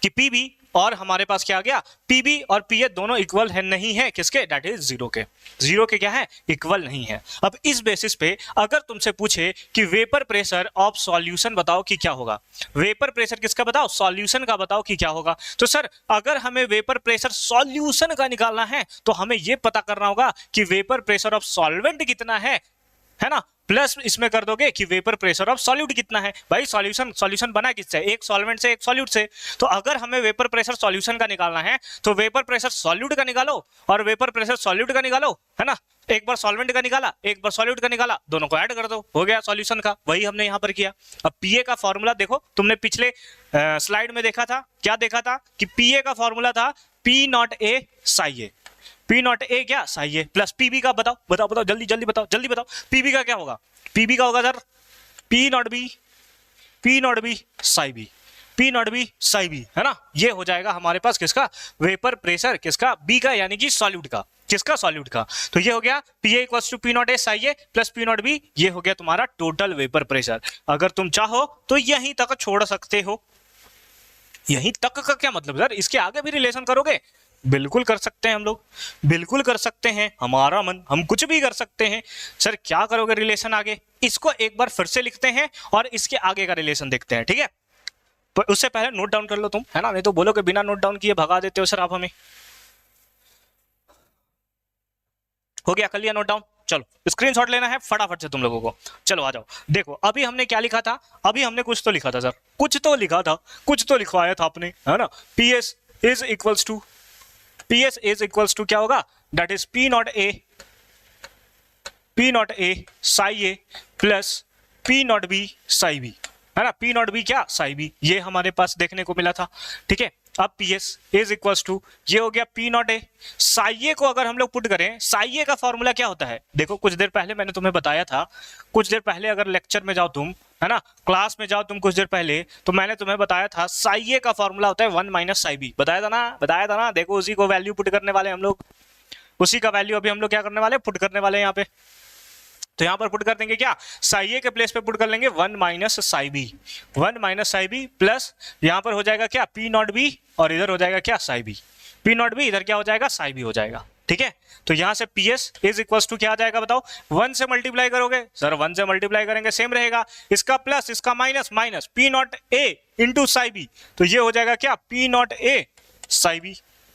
कि पीबी और हमारे पास क्या आ गया, पीबी और पीए दोनों इक्वल है नहीं है किसके, दैट इज जीरो के, जीरो के क्या है, इक्वल नहीं है। अब इस बेसिस पे अगर तुमसे पूछे कि वेपर प्रेशर ऑफ सॉल्यूशन बताओ कि क्या होगा, वेपर प्रेशर किसका बताओ, सॉल्यूशन का बताओ कि क्या होगा, तो सर अगर हमें वेपर प्रेशर सॉल्यूशन का निकालना है तो हमें यह पता करना होगा कि वेपर प्रेशर ऑफ सॉल्वेंट कितना है ना, प्लस इसमें कर दोगे कि वेपर प्रेशर ऑफ सॉल्यूट कितना है। भाई सॉल्यूशन बना किससे, एक सॉल्वेंट से एक सॉल्यूट से। तो अगर हमें वेपर प्रेशर सॉल्यूशन का निकालना है तो वेपर प्रेशर सॉल्यूट का निकालो और वेपर प्रेशर सॉल्यूट का निकालो, है ना। एक बार सॉल्वेंट का निकाला, एक बार सॉल्यूट का निकाला, दोनों को ऐड कर दो, हो गया सॉल्यूशन का। वही हमने यहां पर किया। अब पीए का फॉर्मूला देखो, तुमने पिछले स्लाइड में देखा था, क्या देखा था कि पीए का फॉर्मूला था P naught A psi A, P naught A क्या, साई ए, प्लस पीबी का बताओ बताओ बताओ, जल्दी जल्दी बताओ, जल्दी बताओ, पीबी का क्या होगा, पीबी का होगा sir P naught B psi B, P naught B psi B, है ना। ये हो जाएगा हमारे पास किसका, वेपर प्रेशर किसका, बी का, यानी कि सॉल्यूट का, किसका, सॉल्यूट का। तो ये हो गया P A equals to P naught A psi A plus P naught B, ये हो गया तुम्हारा टोटल वेपर प्रेशर। अगर तुम चाहो तो यहीं तक छोड़ सकते हो। यहीं तक का क्या मतलब सर, इसके आगे भी रिलेशन करोगे, बिल्कुल कर सकते हैं हम लोग, बिल्कुल कर सकते हैं, हमारा मन, हम कुछ भी कर सकते हैं। सर क्या करोगे रिलेशन आगे, इसको एक बार फिर से लिखते हैं और इसके आगे का रिलेशन देखते हैं, ठीक है। पर उससे पहले नोट डाउन कर लो तुम, है ना, नहीं तो बोलोगे बिना नोट डाउन किए भगा देते हो सर आप हमें। हो गया, कर लिया नोट डाउन। चलो स्क्रीनशॉट लेना है फटाफट से तुम लोगों को। चलो आ जाओ, देखो अभी हमने क्या लिखा था, अभी हमने कुछ तो लिखा था सर, कुछ तो लिखा था, कुछ तो लिखवाया था आपने, है ना। PS इज इक्वल्स टू क्या होगा, that is P naught A psi A plus P naught B psi B, है ना। पी नॉट बी क्या, साई बी, ये हमारे पास देखने को मिला था, ठीक है। अब PS इज इक्वल्स टू ये हो गया पी नॉट ए साई ए को अगर हम लोग पुट करें, साई ए का फॉर्मूला क्या होता है, देखो कुछ देर पहले मैंने तुम्हें बताया था, कुछ देर पहले अगर लेक्चर में जाओ तुम, है ना, क्लास में जाओ तुम कुछ देर पहले, तो मैंने तुम्हें बताया था साई ए का फॉर्मूला होता है 1 माइनस साई बी, बताया था ना। देखो उसी को वैल्यू पुट करने वाले हम लोग, उसी का वैल्यू अभी हम लोग क्या करने वाले, पुट करने वाले यहाँ पे। तो यहां पर पुट कर देंगे क्या, साई ए के प्लेस पे पुट कर लेंगे 1 minus psi B, 1 minus psi B plus यहां पर हो जाएगा क्या, पी नॉट बी, और इधर हो जाएगा क्या, psi B, P naught B, इधर क्या हो जाएगा, साई बी हो जाएगा, ठीक है। तो यहां से PS इज इक्वल्स टू क्या आ जाएगा बताओ, 1 से मल्टीप्लाई करोगे सर, 1 से मल्टीप्लाई करेंगे सेम रहेगा, इसका प्लस इसका minus, minus P naught A into psi B, तो ये हो जाएगा क्या, P naught A psi B,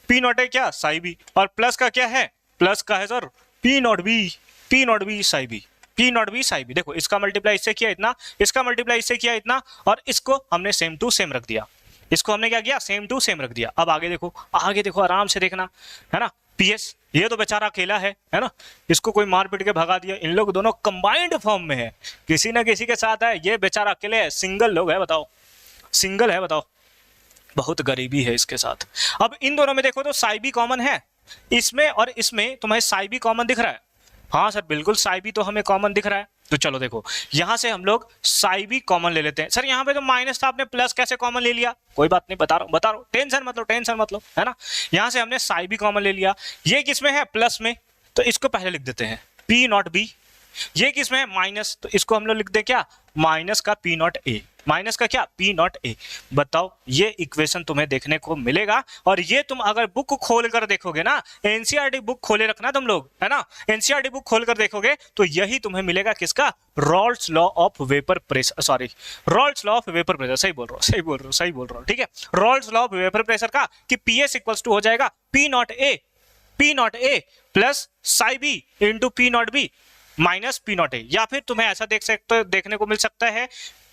P naught A क्या, साई बी, और प्लस का क्या है, प्लस का है sir P naught B, P naught B psi B, P naught B psi B. देखो इसका मल्टीप्लाई इससे किया इतना, इसका मल्टीप्लाई इससे किया इतना, और इसको हमने सेम टू सेम रख दिया, इसको हमने क्या किया, सेम टू सेम रख दिया। अब आगे देखो, आगे देखो, आराम से देखना, है ना। पीएस, ये तो बेचारा अकेला है ना, इसको कोई मार पीट के भगा दिया। इन लोग दोनों कंबाइंड फॉर्म में है, किसी ना किसी के साथ है, ये बेचारा अकेले है, सिंगल लोग है, बताओ सिंगल है, बताओ, बहुत गरीबी है इसके साथ। अब इन दोनों में देखो तो साई भी कॉमन है, इसमें और इसमें तुम्हें साई भी कॉमन दिख रहा है। हाँ सर बिल्कुल साई भी तो हमें कॉमन दिख रहा है। तो चलो देखो यहां से हम लोग साई भी कॉमन ले लेते हैं। सर यहाँ पे तो माइनस था, आपने प्लस कैसे कॉमन ले लिया? कोई बात नहीं, बता रहा हूँ, टेंशन मतलब, टेंशन मतलब, है ना। यहां से हमने साई भी कॉमन ले लिया, ये किसमें है, प्लस में, तो इसको पहले लिख देते हैं पी नॉट बी। ये किसमें है, माइनस, तो इसको हम लोग लिख दे क्या, माइनस का पी नॉट ए, माइनस का क्या, पी नॉट ए। बताओ ये इक्वेशन तुम्हें देखने को मिलेगा, और ये तुम अगर बुक खोल कर देखोगे ना, एनसीईआरटी बुक खोले रखना तुम लोग, है ना, एनसीईआरटी बुक खोल कर देखोगे तो यही तुम्हें मिलेगा, किसका, Rawls law of vapour pressure, sorry Rawls law of vapour pressure, सही बोल रहा हूँ, सही बोल रहा हूँ, सही बोल रहा हूँ, ठीक है, Raoult's law of vapour pressure का, कि पीएस इक्वल्स टू हो जाएगा P naught A, P naught A plus psi B into P naught B minus P naught A. या फिर तुम्हें ऐसा देख सकते, देखने को मिल सकता है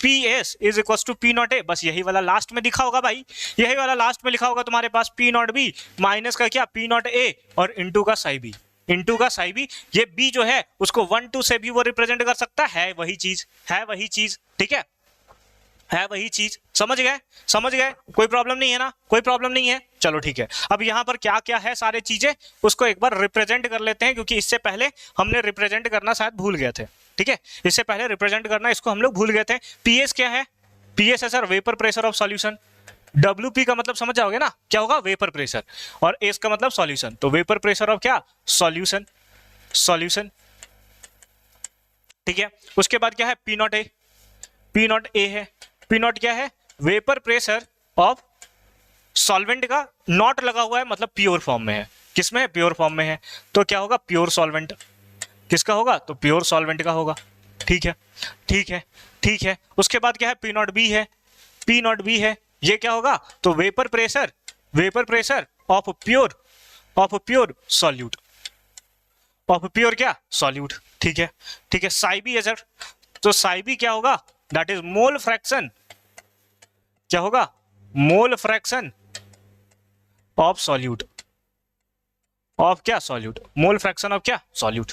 P S is equal to P naught A, बस यही वाला लास्ट में लिखा होगा भाई, यही वाला लास्ट में लिखा होगा तुम्हारे पास, पी नॉट बी माइनस का क्या, पी नॉट ए, और इंटू का साई बी, इंटू का साई बी। ये बी जो है उसको 1 2 से भी वो रिप्रेजेंट कर सकता है, वही चीज है, वही चीज, ठीक है वही चीज, समझ गए, समझ गए, कोई प्रॉब्लम नहीं है ना, कोई प्रॉब्लम नहीं है। चलो ठीक है, अब यहां पर क्या क्या है सारे चीजें, उसको एक बार रिप्रेजेंट कर लेते हैं, क्योंकि इससे पहले हमने रिप्रेजेंट करना शायद भूल गए थे, ठीक है, इससे पहले रिप्रेजेंट करना इसको हम लोग भूल गए थे। पीएस क्या है, पीएस है sir vapour pressure of solution, WP का मतलब समझ जाओगे ना, क्या होगा, वेपर प्रेशर, और एस का मतलब सॉल्यूशन, तो वेपर प्रेशर ऑफ क्या, सॉल्यूशन, सॉल्यूशन, ठीक है। उसके बाद क्या है, P naught A, P naught ए है, पी नॉट क्या है, वेपर प्रेशर ऑफ सॉल्वेंट का, नॉट लगा हुआ है मतलब प्योर फॉर्म में है, किसमें है, प्योर फॉर्म में है, तो क्या होगा, प्योर सॉल्वेंट, किसका होगा, तो प्योर सॉल्वेंट का होगा, ठीक है, ठीक है, ठीक है। उसके बाद क्या है, पी नॉट बी है, पी नॉट बी है, ये क्या होगा, तो vapour pressure, vapour pressure of pure solute, of pure क्या, सॉल्यूट, ठीक है, ठीक है। साई बी है सर, तो साई बी क्या होगा, दैट इज मोल फ्रैक्शन, क्या होगा, मोल फ्रैक्शन ऑफ सॉल्यूट, ऑफ क्या, सॉल्यूट, मोल फ्रैक्शन ऑफ क्या, सॉल्यूट,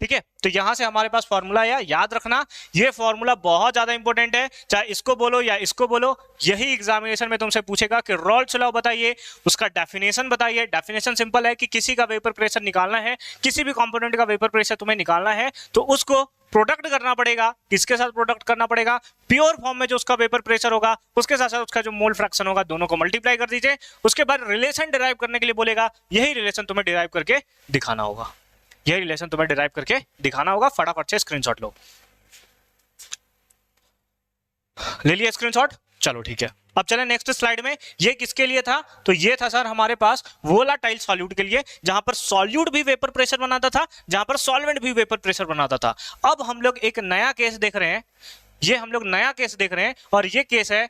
ठीक है। तो यहां से हमारे पास फॉर्मूला है, याद रखना ये फॉर्मूला बहुत ज्यादा इंपॉर्टेंट है, चाहे इसको बोलो या इसको बोलो, यही एग्जामिनेशन में तुमसे पूछेगा कि रॉल्स लॉ बताइए, उसका डेफिनेशन बताइए। डेफिनेशन सिंपल है कि किसी का वेपर प्रेशर निकालना है, किसी भी कंपोनेंट का वेपर प्रेशर तुम्हें निकालना है, तो उसको प्रोडक्ट करना पड़ेगा, किसके साथ प्रोडक्ट करना पड़ेगा, प्योर फॉर्म में जो उसका वेपर प्रेशर होगा उसके साथ साथ उसका जो मोल फ्रैक्शन होगा, दोनों को मल्टीप्लाई कर दीजिए। उसके बाद रिलेशन डिराइव करने के लिए बोलेगा, यही रिलेशन तुम्हें डिराइव करके दिखाना होगा, यही रिलेशन तुम्हें डिराइव करके दिखाना होगा। फटाफट से स्क्रीनशॉट लो, ले लिया स्क्रीनशॉट, चलो ठीक है। अब चले नेक्स्ट स्लाइड में, ये किसके लिए था, तो ये था सर हमारे पास वोलाटाइल सॉल्यूट के लिए, जहां पर सॉल्यूट भी वेपर प्रेशर बनाता था, जहां पर सॉल्वेंट भी वेपर प्रेशर बनाता था। अब हम लोग एक नया केस देख रहे हैं, ये हम लोग नया केस देख रहे हैं, और ये केस है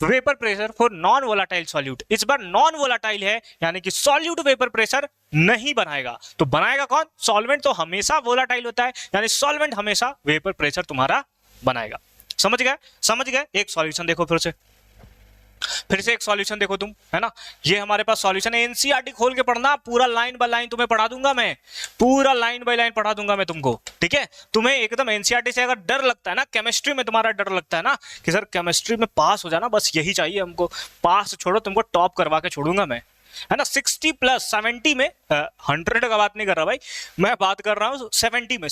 vapour pressure for non volatile solute. इस बार नॉन वोलाटाइल है, यानी कि सॉल्यूट वेपर प्रेशर नहीं बनाएगा, तो बनाएगा कौन, सॉल्वेंट तो हमेशा वोलाटाइल होता है, यानी सॉल्वेंट हमेशा वेपर प्रेशर तुम्हारा बनाएगा। समझ गए, समझ गए। एक सॉल्यूशन देखो, फिर से एक सॉल्यूशन देखो तुम, है ना, ये हमारे पास सॉल्यूशन है। एनसीईआरटी खोल के पढ़ना, पूरा लाइन बाय लाइन तुम्हें पढ़ा दूंगा मैं, पूरा लाइन बाय लाइन पढ़ा दूंगा मैं तुमको, ठीक है। तुम्हें एकदम एनसीईआरटी से अगर डर लगता है ना, केमिस्ट्री में तुम्हारा डर लगता है ना कि सर केमिस्ट्री में पास हो जाना, बस यही चाहिए हमको, पास छोड़ो, तुमको टॉप करवा के छोड़ूंगा मैं, है ना। 60 प्लस 70 में 100 का बात नहीं कर रहा भाई, मैं बात कर रहा हूँ 70 में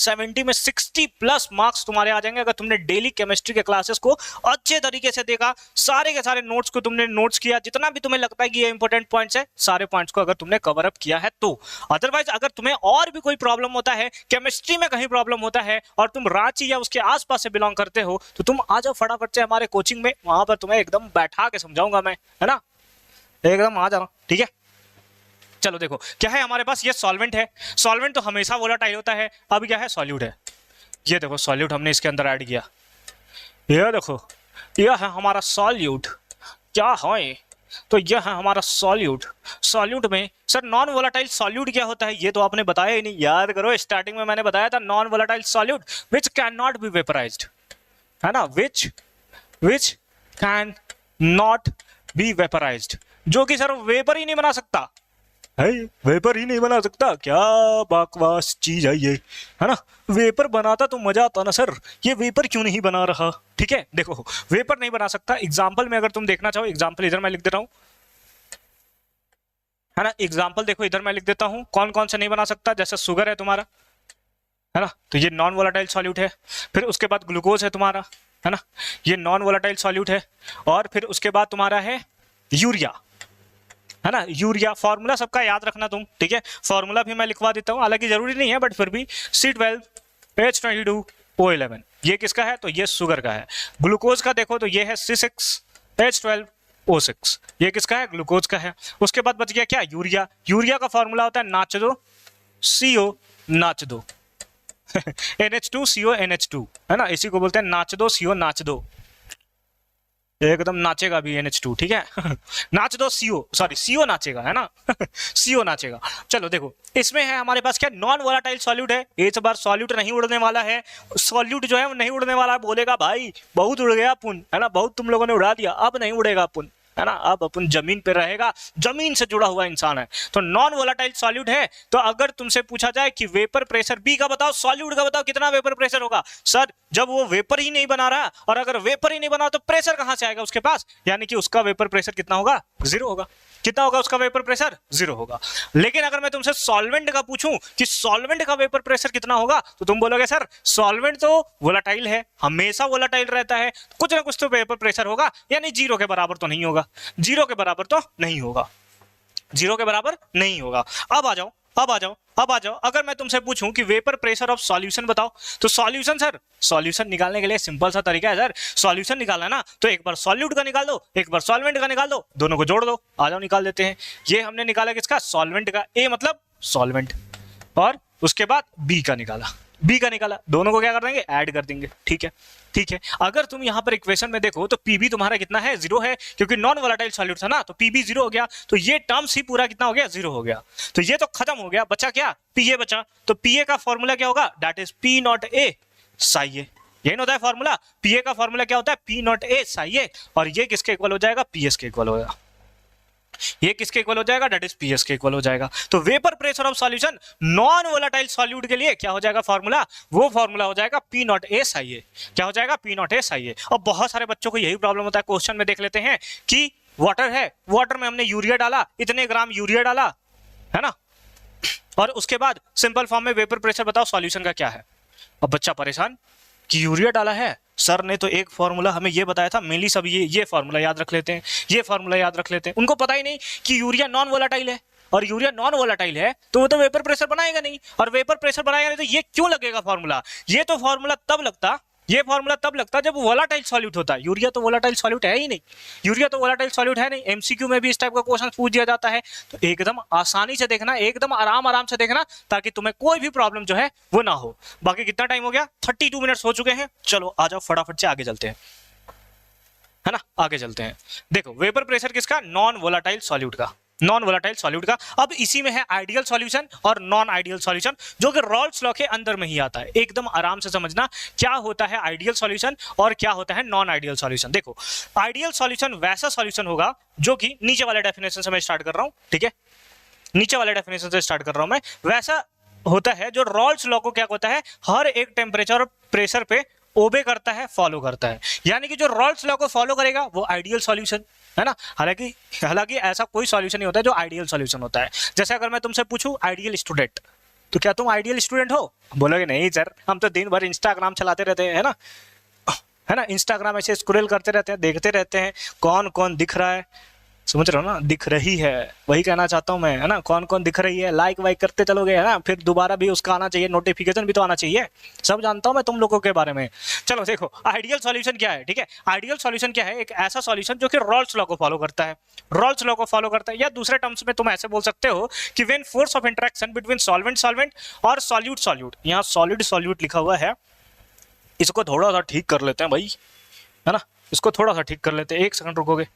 60 प्लस मार्क्स तुम्हारे आ जाएंगे अगर तुमने डेली केमिस्ट्री के क्लासेस को अच्छे तरीके से देखा, सारे के सारे नोट्स को तुमने नोट्स किया, जितना भी तुम्हें लगता है कि ये इंपॉर्टेंट पॉइंट्स है, सारे पॉइंट्स को अगर तुमने कवर अप किया है तो। अदरवाइज अगर तुम्हें और भी कोई प्रॉब्लम होता है, केमिस्ट्री में कहीं प्रॉब्लम होता है और तुम रांची या उसके आसपास से बिलोंग करते हो, तो तुम आ जाओ फटाफट से हमारे कोचिंग में, वहां पर तुम्हें एकदम बैठा के समझाऊंगा मैं, है ना, एकदम आ जाना, ठीक है। चलो देखो क्या है हमारे पास, ये सॉल्वेंट है, सॉल्वेंट तो हमेशा वोलेटाइल होता है। अब क्या है, सॉल्यूट है, ये देखो सॉल्यूट हमने इसके अंदर ऐड किया, ये देखो ये है हमारा सॉल्यूट, क्या है, तो यह है हमारा सॉल्यूट। सॉल्यूट में सर नॉन वोलेटाइल सॉल्यूट क्या होता है, ये तो आपने बताया ही नहीं। याद करो, स्टार्टिंग में मैंने बताया था non volatile solute which can not be vaporized, है ना, which can not be vaporized, जो कि सर वेपर ही नहीं बना सकता है। वेपर ही नहीं बना सकता, क्या बकवास चीज है ये, है ना। वेपर बनाता तो मजा आता ना सर, ये वेपर क्यों नहीं बना रहा। ठीक है, देखो वेपर नहीं बना सकता। एग्जाम्पल में अगर तुम देखना चाहो, एग्जाम्पल इधर मैं लिख देता हूं, है ना। एग्जाम्पल देखो इधर मैं लिख देता हूं, कौन कौन से नहीं बना सकता। जैसे शुगर है तुम्हारा, है ना, तो ये नॉन वोलेटाइल सॉल्यूट है। फिर उसके बाद ग्लूकोज है तुम्हारा, है ना, ये नॉन वोलेटाइल सॉल्यूट है। और फिर उसके बाद तुम्हारा है यूरिया, है ना। यूरिया फॉर्मूला सबका याद रखना तुम, ठीक है। फॉर्मूला भी मैं लिखवा देता हूं, हालांकि जरूरी नहीं है बट फिर भी। C12H22O11, ये किसका है, तो ये शुगर का है। ग्लूकोज का देखो तो ये है C6H12O6, ये किसका है, ग्लूकोज का है। उसके बाद बच गया क्या, यूरिया। यूरिया का फॉर्मूला होता है नाच दो CO नाच दो NH2CO NH2, है ना, इसी को बोलते हैं नाच दो CO नाच दो। एकदम नाचेगा भी NH2, ठीक है नाच दो CO नाचेगा, है ना CO नाचेगा। चलो देखो, इसमें है हमारे पास क्या, नॉन वोलेटाइल सॉल्यूट है। इस बार सॉल्यूट नहीं उड़ने वाला है, सॉल्यूट जो है वो नहीं उड़ने वाला है। बोलेगा भाई बहुत उड़ गया अपुन, है ना, बहुत तुम लोगों ने उड़ा दिया, अब नहीं उड़ेगा अपुन, है ना, अब अपन जमीन पे रहेगा, जमीन से जुड़ा हुआ इंसान है। तो नॉन वोलेटाइल सॉल्यूट है। तो अगर तुमसे पूछा जाए कि वेपर प्रेशर बी का बताओ, सॉल्यूट का बताओ, कितना वेपर प्रेशर होगा, सर जब वो वेपर ही नहीं बना रहा, और अगर वेपर ही नहीं बना तो प्रेशर कहां से आएगा उसके पास, यानी कि उसका वेपर प्रेशर कितना होगा, 0 होगा। कितना होगा उसका वेपर प्रेशर, 0 होगा। लेकिन अगर मैं तुमसे सॉल्वेंट का पूछूं कि सॉल्वेंट का वेपर प्रेशर कितना होगा, तो तुम बोलोगे सर सॉल्वेंट तो वोलेटाइल है, हमेशा वोलेटाइल रहता है, कुछ ना कुछ तो वेपर प्रेशर होगा, यानी 0 के बराबर तो नहीं होगा। 0 के बराबर तो नहीं होगा, 0 के बराबर नहीं होगा। अब आ जाओ, अगर मैं तुमसे पूछूं कि वेपर प्रेशर ऑफ सॉल्यूशन बताओ, तो सॉल्यूशन सर, सॉल्यूशन निकालने के लिए सिंपल सा तरीका है सर। सॉल्यूशन निकालना ना, तो एक बार सॉल्यूट का निकाल दो, एक बार सॉल्वेंट का निकाल दो, दोनों को जोड़ दो, आ जाओ निकाल देते हैं। ये हमने निकाला किसका, सॉल्वेंट का, ए मतलब सॉल्वेंट, और उसके बाद बी का निकाला, दोनों को क्या कर देंगे, ऐड कर देंगे। ठीक है। अगर तुम यहां पर इक्वेशन में देखो तो पीबी तुम्हारा कितना है, 0 है, क्योंकि नॉन वोलेटाइल सॉल्यूट था ना, तो पीबी 0 हो गया। तो ये टर्म्स ही पूरा कितना हो गया, 0 हो गया। तो ये तो खत्म हो गया, बचा क्या, पीए बचा। तो पीए का फॉर्मूला क्या होगा, that is P naught A psi A, यही होता है फॉर्मूला। पीए का फॉर्मूला क्या होता है, P नॉट ए साई ए, और ये किसके इक्वल हो जाएगा, पीएस के इक्वल होगा। ये किसके इक्वल हो जाएगा, दैट इज पीएस के इक्वल हो जाएगा। तो vapour pressure of solution non volatile solute के लिए क्या हो जाएगा फॉर्मूला, वो फॉर्मूला हो जाएगा P नॉट ए साई ए। क्या हो जाएगा, P नॉट ए साई ए। और बहुत सारे बच्चों को यही प्रॉब्लम होता है, क्वेश्चन में देख लेते हैं कि वाटर है, वाटर में हमने यूरिया डाला, इतने ग्राम यूरिया डाला, है ना, और उसके बाद सिंपल फॉर्म में वेपर प्रेशर बताओ सॉल्यूशन का क्या है। अब बच्चा परेशान कि यूरिया डाला है, सर ने तो एक फॉर्मूला हमें ये बताया था, मेनली सब ये फॉर्मूला याद रख लेते हैं, ये फॉर्मूला याद रख लेते हैं। उनको पता ही नहीं कि यूरिया नॉन वोलेटाइल है, और यूरिया नॉन वोलेटाइल है तो वो तो वेपर प्रेशर बनाएगा नहीं, और वेपर प्रेशर बनाएगा नहीं तो ये क्यों लगेगा फॉर्मूला। ये तो फॉर्मूला तब लगता जब वोलेटाइल सॉल्यूट होता है। यूरिया तो वोलेटाइल सॉल्यूट है ही नहीं, एमसीक्यू में भी इस टाइप का क्वेश्चन पूछ दिया जाता है। तो एकदम आसानी से देखना, एकदम आराम से देखना, ताकि तुम्हें कोई भी प्रॉब्लम जो है वो ना हो। बाकी कितना टाइम हो गया, 32 मिनट्स हो चुके हैं। चलो आ जाओ फटाफट से आगे चलते हैं, है ना, आगे चलते हैं। देखो वेपर प्रेशर किसका, नॉन वोलेटाइल सॉल्यूट का। अब इसी में है आइडियल सॉल्यूशन और नॉन आइडियल सॉल्यूशन, जो कि रॉल्स लॉ के अंदर में ही आता है। एकदम आराम से समझना क्या होता है आइडियल सॉल्यूशन और क्या होता है नॉन आइडियल सॉल्यूशन। देखो आइडियल सॉल्यूशन वैसा सॉल्यूशन होगा जो कि नीचे वाले डेफिनेशन से मैं स्टार्ट कर रहा हूं, ठीक है, नीचे वाले डेफिनेशन से स्टार्ट कर रहा हूं मैं। वैसा होता है जो रॉल्स लॉ को क्या होता है, हर एक टेम्परेचर और प्रेशर पे ओबे करता है, फॉलो करता है। यानी कि जो रॉल्स लॉ को फॉलो करेगा वो आइडियल सॉल्यूशन, है ना। हालांकि ऐसा कोई सॉल्यूशन नहीं होता है जो आइडियल सॉल्यूशन होता है। जैसे अगर मैं तुमसे पूछूं आइडियल स्टूडेंट, तो क्या तुम आइडियल स्टूडेंट हो, बोलोगे नहीं सर, हम तो दिन भर इंस्टाग्राम चलाते रहते हैं, है ना, इंस्टाग्राम ऐसे स्क्रॉल करते रहते हैं, देखते रहते हैं कौन कौन दिख रहा है, समझ रहे हो ना, दिख रही है, वही कहना चाहता हूं मैं, है ना, कौन कौन दिख रही है, लाइक वाइक करते चलोगे, है ना, फिर दोबारा भी उसका आना चाहिए, नोटिफिकेशन भी तो आना चाहिए। सब जानता हूं मैं तुम लोगों के बारे में। चलो देखो आइडियल सॉल्यूशन क्या है, ठीक है, आइडियल सॉल्यूशन क्या है, एक ऐसा सॉल्यूशन जो कि रॉल्स लॉ को फॉलो करता है, या दूसरे टर्म्स में तुम ऐसे बोल सकते हो कि when force of interaction between solvent और सॉल्यूट, यहाँ सॉल्यूट लिखा हुआ है, इसको थोड़ा सा ठीक कर लेते हैं भाई, है ना, इसको थोड़ा सा ठीक कर लेते हैं, 1 सेकंड रुकोगे।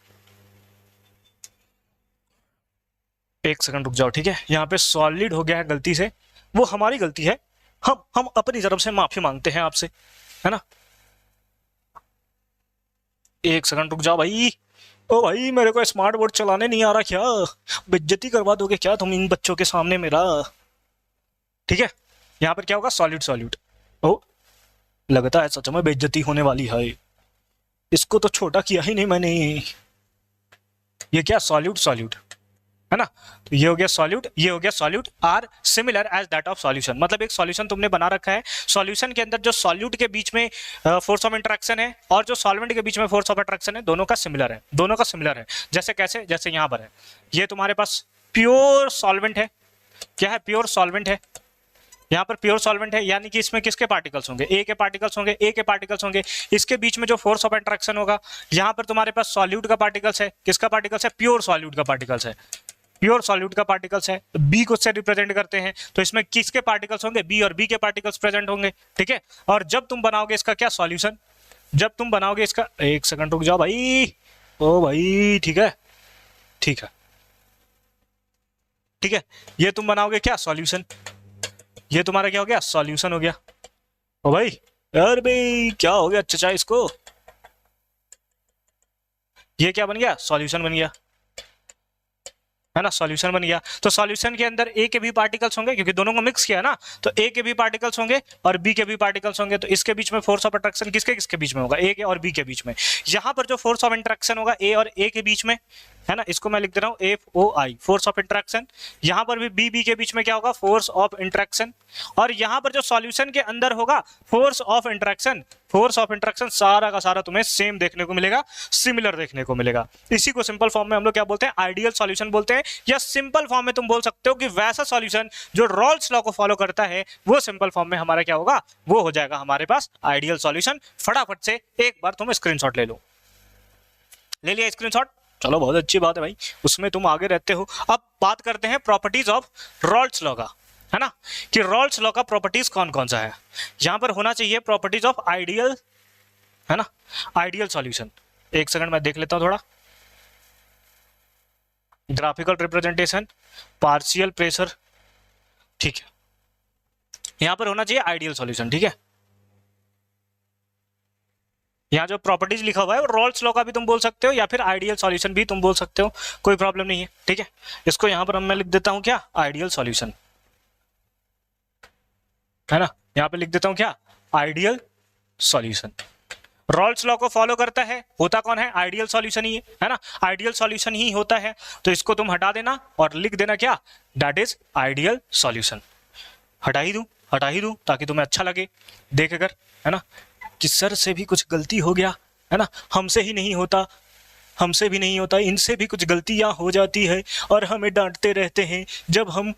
एक सेकंड रुक जाओ, ठीक है। यहाँ पे सॉलिड हो गया है गलती से, वो हमारी गलती है, हम अपनी तरफ से माफी मांगते हैं आपसे, है ना। एक सेकंड रुक जाओ भाई। ओ भाई, मेरे को स्मार्ट बोर्ड चलाने नहीं आ रहा क्या? बेइज्जती करवा दोगे क्या तुम इन बच्चों के सामने मेरा? ठीक है, यहाँ पर क्या होगा? Solid solute. ओ, लगता है सच में बेइज्जती होने वाली है। इसको तो छोटा किया ही नहीं मैंने। ये क्या? सॉल्यूट सॉल्यूट, है ना। तो ये हो गया सॉल्यूट, ये हो गया solute are similar as that of solution. मतलब एक सॉल्यूशन तुमने बना रखा है, सॉल्यूशन के अंदर जो सॉल्यूट के बीच में फोर्स ऑफ इंटरेक्शन है और जो सॉल्वेंट के बीच में फोर्स ऑफ अट्रैक्शन है, दोनों का सिमिलर है, दोनों का सिमिलर है। जैसे कैसे? जैसे यहाँ पर है, ये तुम्हारे पास प्योर सॉल्वेंट है। क्या है? प्योर सॉल्वेंट है। यहाँ पर प्योर सॉल्वेंट है, यानी कि इसमें किसके पार्टिकल्स होंगे? ए के पार्टिकल्स होंगे, ए के पार्टिकल्स होंगे। इसके बीच में जो फोर्स ऑफ अट्रैक्शन होगा, यहाँ पर तुम्हारे पास सॉल्यूट का पार्टिकल्स है। किसका पार्टिकल्स है? प्योर सॉल्यूट का पार्टिकल्स है, प्योर सॉल्यूट का पार्टिकल्स है। बी को से रिप्रेजेंट करते हैं, तो इसमें किसके पार्टिकल्स होंगे? बी, और बी के पार्टिकल्स प्रेजेंट होंगे, ठीक है। और जब तुम बनाओगे इसका क्या? सॉल्यूशन। जब तुम बनाओगे इसका, एक सेकंड रुक जाओ भाई, ओ भाई, ठीक है, ठीक है, ठीक है। ये तुम बनाओगे क्या? सॉल्यूशन। ये तुम्हारा क्या हो गया? सॉल्यूशन हो गया। ओ भाई, यार भाई क्या हो गया चाचा इसको? ये क्या बन गया? सॉल्यूशन बन गया, है ना, सॉल्यूशन बन गया। तो सॉल्यूशन के अंदर ए के भी पार्टिकल्स होंगे, क्योंकि दोनों को मिक्स किया ना, तो ए के भी पार्टिकल्स होंगे और बी के भी पार्टिकल्स होंगे। तो इसके बीच में फोर्स ऑफ अट्रैक्शन किसके किसके बीच में होगा? ए के और बी के बीच में। यहां पर जो फोर्स ऑफ इंटरेक्शन होगा ए और ए के बीच में, है ना, इसको मैं लिख दे रहा हूं FOI, फोर्स ऑफ इंटरेक्शन। यहां पर भी बी के बीच में क्या होगा? Force of interaction. और यहां पर जो सॉल्यूशन के अंदर होगा force of interaction, force of interaction सारा का सारा तुम्हें सेम देखने को मिलेगा, सिमिलर देखने को मिलेगा। इसी को सिंपल फॉर्म में हम लोग क्या बोलते हैं? आइडियल सॉल्यूशन बोलते हैं। या सिंपल फॉर्म में तुम बोल सकते हो कि वैसा सॉल्यूशन जो रॉल्स लॉ को फॉलो करता है, वो सिंपल फॉर्म में हमारा क्या होगा? वो हो जाएगा हमारे पास आइडियल सॉल्यूशन। फटाफट से एक बार तुम स्क्रीनशॉट ले लो। ले लिया स्क्रीनशॉट? चलो, बहुत अच्छी बात है भाई, उसमें तुम आगे रहते हो। अब बात करते हैं प्रॉपर्टीज ऑफ रॉल्स लॉ का, है ना, कि रॉल्स लॉ का प्रॉपर्टीज कौन कौन सा है। यहां पर होना चाहिए प्रॉपर्टीज ऑफ आइडियल, है ना, आइडियल सॉल्यूशन। एक सेकंड मैं देख लेता हूं थोड़ा। ग्राफिकल रिप्रेजेंटेशन, पार्शियल प्रेशर, ठीक है। यहां पर होना चाहिए आइडियल सॉल्यूशन, ठीक है। यहाँ जो प्रॉपर्टीज लिखा हुआ है वो रॉल्स लॉ का भी तुम बोल सकते हो या फिर आइडियल सॉल्यूशन भी तुम बोल सकते हो, कोई प्रॉब्लम नहीं है, ठीक है। इसको यहाँ पर मैं लिख देता हूँ क्या? आइडियल सॉल्यूशन, है ना। यहाँ पे लिख देता हूँ क्या? Ideal solution. रॉल्स लॉ को फॉलो करता है, होता कौन है? आइडियल सॉल्यूशन ही है ना, आइडियल सॉल्यूशन ही होता है। तो इसको तुम हटा देना और लिख देना क्या? That is ideal solution. हटा ही दूं ताकि तुम्हें अच्छा लगे देख कर, है ना, कि सर से भी कुछ गलती हो गया, है ना, हमसे ही नहीं होता, हमसे भी नहीं होता, इनसे भी कुछ गलतियां हो जाती है और हमें डांटते रहते हैं जब हम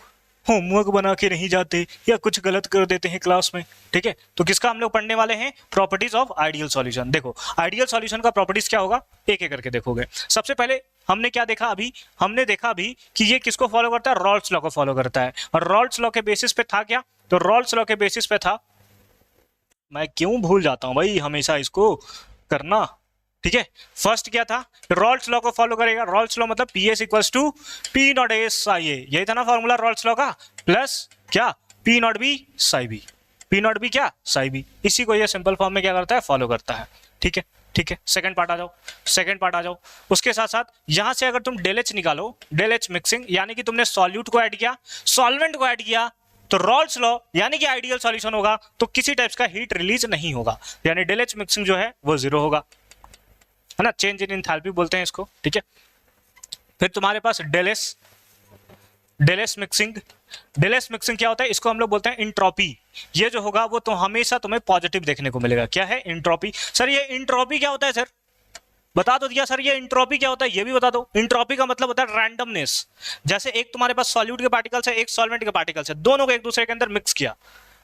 होमवर्क बना के नहीं जाते या कुछ गलत कर देते हैं क्लास में, ठीक है। तो किसका हम लोग पढ़ने वाले हैं? Properties of ideal solution. देखो, आइडियल सॉल्यूशन का प्रॉपर्टीज क्या होगा, एक एक करके देखोगे। सबसे पहले हमने क्या देखा अभी? हमने देखा अभी कि ये किसको फॉलो करता है? रॉल्स लॉ को फॉलो करता है। और रॉल्स लॉ के बेसिस पे था क्या? तो रॉल्स लॉ के बेसिस पे था, मैं क्यों भूल जाता हूं भाई हमेशा इसको करना, ठीक है। फर्स्ट क्या था? रॉल्स लॉ को फॉलो करेगा। रॉल्स लॉ मतलब PS equals to P naught A psi A, यही था ना फॉर्मूला रॉल्स लॉ का, प्लस क्या? P naught B psi B, P naught B क्या? साई B। इसी को ये सिंपल फॉर्म में क्या करता है? फॉलो करता है, ठीक है, ठीक है। सेकंड पार्ट आ जाओ, सेकंड पार्ट आ जाओ। उसके साथ साथ यहां से अगर तुम डेल एच निकालो, डेल एच मिक्सिंग, यानी कि तुमने सॉल्यूट को ऐड किया, सॉल्वेंट को ऐड किया, तो रॉल्स लॉ यानी कि आइडियल सॉल्यूशन होगा, तो किसी टाइप्स का हीट रिलीज नहीं होगा, यानी डेल एच मिक्सिंग जो है वो 0 होगा, है ना, चेंज इन एंथैल्पी बोलते हैं इसको, ठीक है। फिर तुम्हारे पास del S mixing, del S mixing क्या होता है? इसको हम लोग बोलते हैं इंट्रोपी। ये जो होगा वो तो हमेशा तुम्हें पॉजिटिव देखने को मिलेगा। क्या है? इंट्रोपी। सर ये इंट्रोपी क्या होता है? सर बता दो दिया सर, ये इंट्रोपी क्या होता है ये भी बता दो। इंट्रोपी का मतलब होता है रैंडमनेस। जैसे एक तुम्हारे पास सॉल्यूट के पार्टिकल्स है, एक सॉल्वेंट के पार्टिकल्स है, दोनों को एक दूसरे के अंदर मिक्स किया,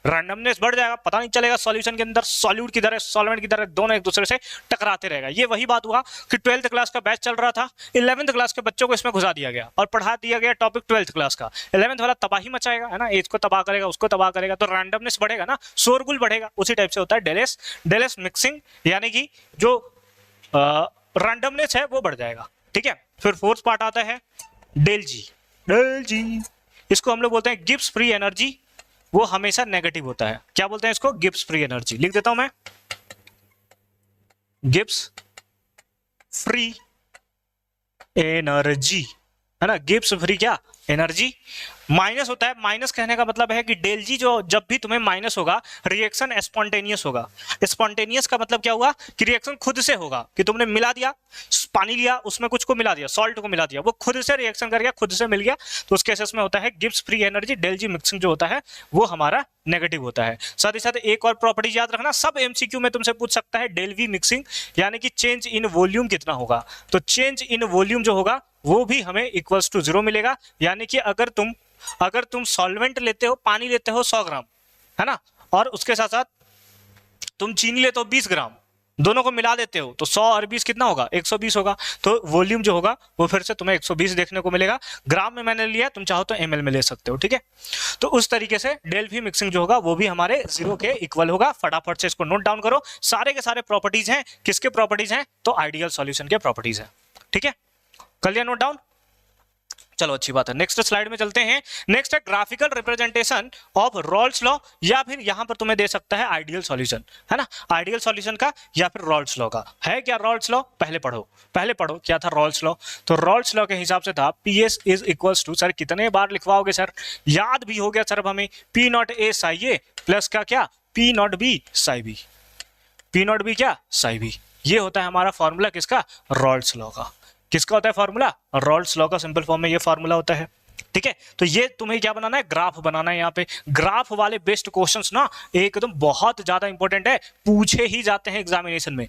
रैंडमनेस बढ़ जाएगा, पता नहीं चलेगा सॉल्यूशन के अंदर सॉल्यूट की तरह सॉल्वेंट की तरह दोनों एक दूसरे से टकराते रहेगा। ये वही बात हुआ कि 12th क्लास का बैच चल रहा था, 11th क्लास के बच्चों को इसमें घुसा दिया गया और पढ़ा दिया गया टॉपिक 12th क्लास का। 11th वाला तबाही मचाएगा, है ना, एज को तबाह करेगा, उसको तबाह करेगा, तो रैंडमनेस बढ़ेगा ना, शोरगुल बढ़ेगा। उसी टाइप से होता है डेल एस मिक्सिंग, यानी कि जो रैंडमनेस है वो बढ़ जाएगा, ठीक है। फिर फोर्थ पार्ट आता है डेल जी। डेल जी, इसको हम लोग बोलते हैं गिब्स फ्री एनर्जी, वो हमेशा नेगेटिव होता है। क्या बोलते हैं इसको? Gibbs free energy. लिख देता हूं मैं, गिब्स फ्री एनर्जी, है ना, गिब्स फ्री क्या? एनर्जी। माइनस होता है, माइनस कहने का मतलब है कि डेल जी जो जब भी तुम्हें माइनस होगा रिएक्शन स्पॉन्टेनियस होगा। स्पॉन्टेनियस का मतलब क्या हुआ कि रिएक्शन खुद से होगा, कि तुमने मिला दिया, पानी लिया, उसमें कुछ को मिला दिया, सॉल्ट को मिला दिया, वो खुद से रिएक्शन कर गया, खुद से मिल गया, तो उस केसेस में होता है गिब्स फ्री एनर्जी। डेल जी मिक्सिंग जो होता है वो हमारा नेगेटिव होता है। साथ ही साथ एक और प्रॉपर्टी याद रखना, सब एमसीक्यू में तुमसे पूछ सकता है, डेल वी मिक्सिंग यानी कि चेंज इन वॉल्यूम कितना होगा, तो चेंज इन वॉल्यूम जो होगा वो भी हमें इक्वल्स टू 0 मिलेगा। यानी कि अगर तुम सॉल्वेंट लेते हो, पानी लेते हो 100 ग्राम, है ना, और उसके साथ साथ तुम चीनी लेते हो 20 ग्राम, दोनों को मिला देते हो तो 100 और 20 कितना होगा? 120 होगा। तो वॉल्यूम जो होगा वो फिर से तुम्हें 120 देखने को मिलेगा। ग्राम में मैंने लिया, तुम चाहो तो एमएल में ले सकते हो, ठीक है। तो उस तरीके से डेल वी मिक्सिंग जो होगा वो भी हमारे 0 के इक्वल होगा। फटाफट से इसको नोट डाउन करो। सारे के सारे प्रॉपर्टीज हैं, किसके प्रॉपर्टीज हैं? तो आइडियल सॉल्यूशन के प्रॉपर्टीज हैं, ठीक है। कर लिया नोट डाउन? चलो अच्छी बात है, नेक्स्ट स्लाइड में चलते हैं। नेक्स्ट है graphical representation of Rawls law, या फिर यहां पर तुम्हें दे सकता है आइडियल सॉल्यूशन, है ना, आइडियल सॉल्यूशन का या फिर रॉल्स लॉ का। है क्या रॉल्स लॉ? पहले पढ़ो क्या था रॉल्स लॉ। तो रॉल्स लॉ के हिसाब से था PS is equals to, sir कितने बार लिखवाओगे सर, याद भी हो गया सर हमें, P naught A psi A plus का क्या? P naught B psi B, P naught B क्या? Psi B. ये होता है हमारा फॉर्मूला किसका? रॉल्स लॉ का। किसका होता है फॉर्मूला? रॉल्स लॉ का सिंपल फॉर्म में ये फॉर्मूला होता है, ठीक है। तो ये तुम्हें क्या बनाना है? ग्राफ बनाना है। यहाँ पे ग्राफ वाले बेस्ट क्वेश्चंस ना एकदम बहुत ज्यादा इंपॉर्टेंट है, पूछे ही जाते हैं एग्जामिनेशन में।